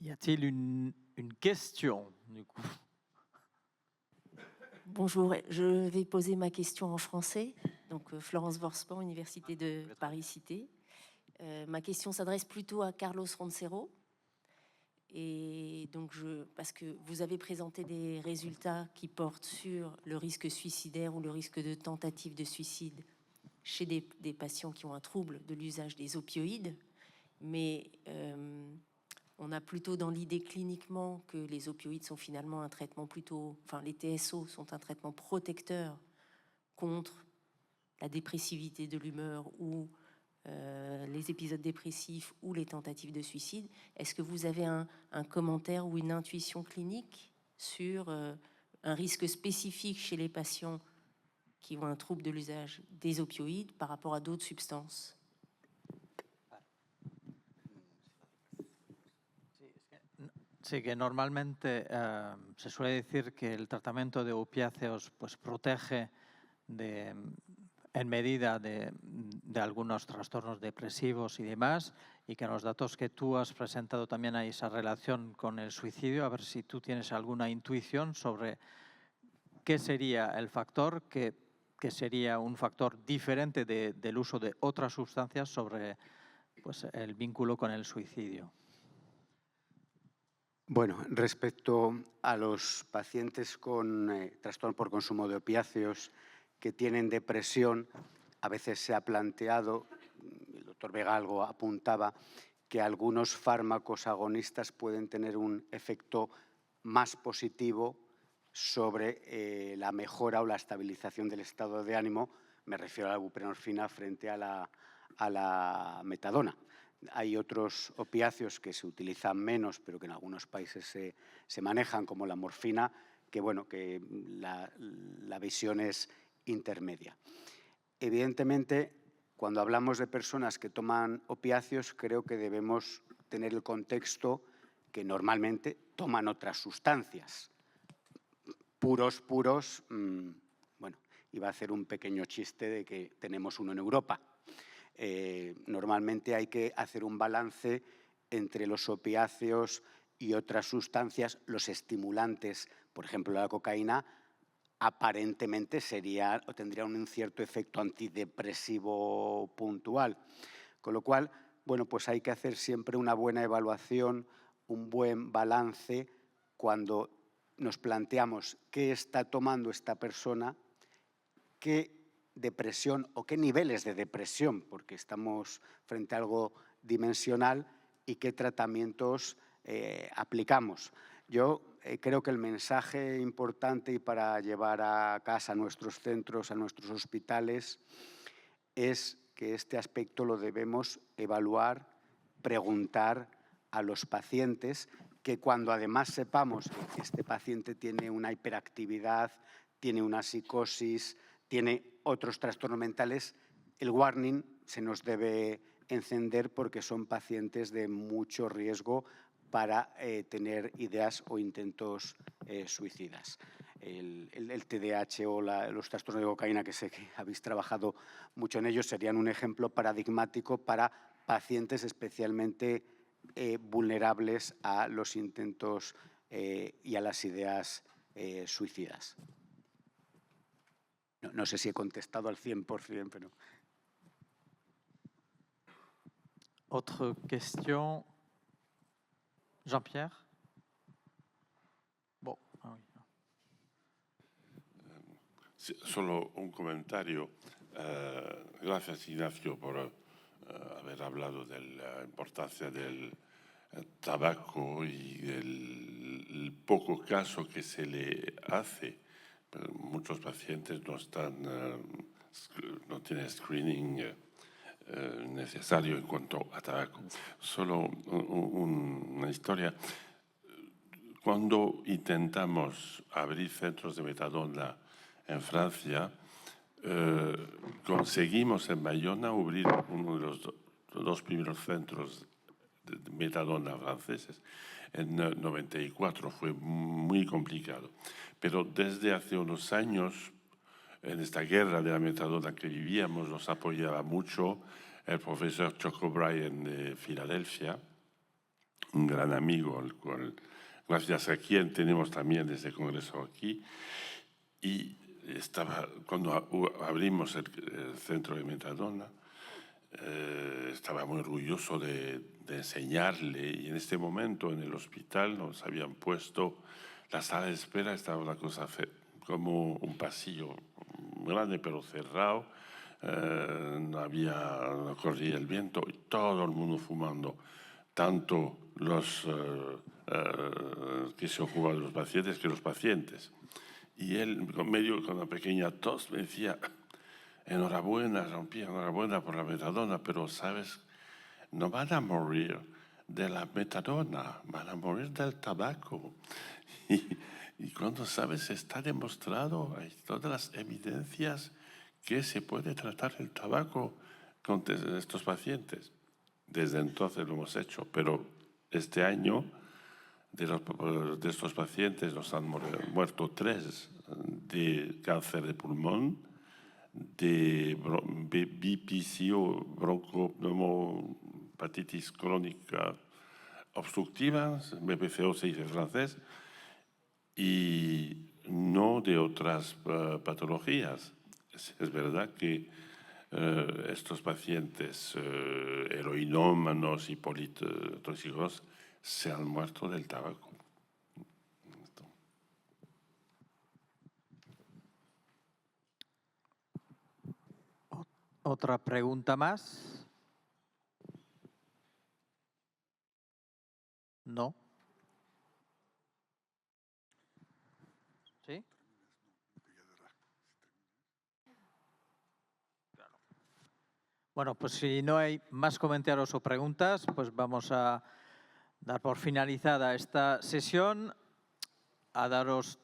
Y a-t-il une question, du coup? Bonjour, je vais poser ma question en français. Donc, Florence Vorspan, Université de Paris-Cité. Ma question s'adresse plutôt à Carlos Roncero. Et donc, parce que vous avez présenté des résultats qui portent sur le risque suicidaire ou le risque de tentative de suicide chez des patients qui ont un trouble de l'usage des opioïdes. Mais on a plutôt dans l'idée cliniquement que les opioïdes sont finalement un traitement plutôt... Enfin, les TSO sont un traitement protecteur contre la dépressivité de l'humeur ou les épisodes dépressifs ou les tentatives de suicide. Est-ce que vous avez un commentaire ou une intuition clinique sur un risque spécifique chez les patients qui ont un trouble de l'usage des opioïdes par rapport à d'autres substances? Sí, que normalmente se suele decir que el tratamiento de opiáceos pues, protege en medida de algunos trastornos depresivos y demás, y que en los datos que tú has presentado también hay esa relación con el suicidio. A ver si tú tienes alguna intuición sobre qué sería el factor, que sería un factor diferente del uso de otras sustancias sobre pues, el vínculo con el suicidio. Bueno, respecto a los pacientes con trastorno por consumo de opiáceos que tienen depresión, a veces se ha planteado, el doctor Vega algo apuntaba, que algunos fármacos agonistas pueden tener un efecto más positivo sobre la mejora o la estabilización del estado de ánimo. Me refiero a la buprenorfina frente a la metadona. Hay otros opiáceos que se utilizan menos, pero que en algunos países se manejan, como la morfina, que, bueno, que la visión es intermedia. Evidentemente, cuando hablamos de personas que toman opiáceos, creo que debemos tener el contexto que normalmente toman otras sustancias. Puros, bueno, iba a hacer un pequeño chiste de que tenemos uno en Europa. Normalmente hay que hacer un balance entre los opiáceos y otras sustancias. Los estimulantes, por ejemplo la cocaína, aparentemente tendría un cierto efecto antidepresivo puntual. Con lo cual, bueno, pues hay que hacer siempre una buena evaluación, un buen balance cuando nos planteamos qué está tomando esta persona, qué depresión o qué niveles de depresión, porque estamos frente a algo dimensional, y qué tratamientos aplicamos. Yo creo que el mensaje importante y para llevar a casa a nuestros centros, a nuestros hospitales, es que este aspecto lo debemos evaluar, preguntar a los pacientes, que cuando además sepamos que este paciente tiene una hiperactividad, tiene una psicosis, tiene otros trastornos mentales, el warning se nos debe encender porque son pacientes de mucho riesgo para tener ideas o intentos suicidas. El TDAH o los trastornos de cocaína, que sé que habéis trabajado mucho en ellos, serían un ejemplo paradigmático para pacientes especialmente vulnerables a los intentos y a las ideas suicidas. No sé si he contestado al 100%, pero... Autre question? Jean-Pierre? Bon, ah oui. Sí, solo un comentario. Gracias, Ignacio, por haber hablado de la importancia del tabaco y del poco caso que se le hace. Pero muchos pacientes no tienen screening necesario en cuanto a tabaco. Solo una historia. Cuando intentamos abrir centros de metadona en Francia, conseguimos en Bayona abrir uno de los dos primeros centros de metadona franceses. En 94 fue muy complicado. Pero desde hace unos años, en esta guerra de la metadona que vivíamos, nos apoyaba mucho el profesor Chuck O'Brien de Filadelfia, un gran amigo, al cual, gracias a quien tenemos también este congreso aquí. Y cuando abrimos el centro de metadona, estaba muy orgulloso de enseñarle, y en este momento en el hospital nos habían puesto la sala de espera, estaba una cosa como un pasillo grande pero cerrado, no corría el viento y todo el mundo fumando, tanto los que se ocupan de los pacientes que los pacientes. Y él, medio con una pequeña tos, me decía: enhorabuena, Jean-Pierre, enhorabuena por la metadona, pero, ¿sabes? No van a morir de la metadona, van a morir del tabaco. Y cuando, ¿sabes? Está demostrado, hay todas las evidencias que se puede tratar el tabaco con estos pacientes. Desde entonces lo hemos hecho, pero este año de estos pacientes nos han muerto 3 de cáncer de pulmón, de BPCO, broncohepatitis crónica obstructiva, BPCO se dice en francés, y no de otras patologías. Es verdad que estos pacientes heroinómanos y politóxicos se han muerto del tabaco. ¿Otra pregunta más? ¿Sí? Bueno, pues si no hay más comentarios o preguntas, pues vamos a dar por finalizada esta sesión. A daros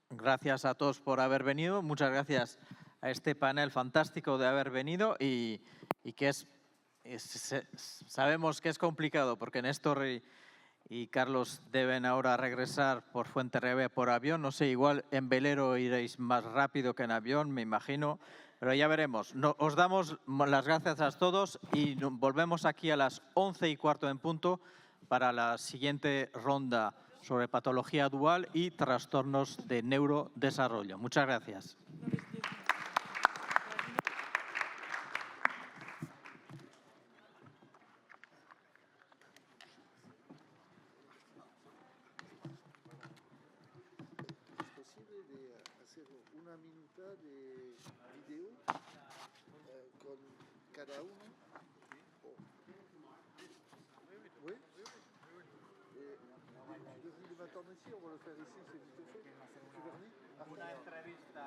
gracias a todos por haber venido. Muchas gracias a este panel fantástico de haber venido y que sabemos que es complicado porque Néstor y Carlos deben ahora regresar por Fuenterrabía por avión. No sé, igual en velero iréis más rápido que en avión, me imagino. Pero ya veremos. Os damos las gracias a todos y volvemos aquí a las 11:15 en punto para la siguiente ronda sobre patología dual y trastornos de neurodesarrollo. Muchas gracias. Una minuta de video con cada uno. Oui. Devenu le matin ici, on va le faire ici, c'est vite fait. Una entrevista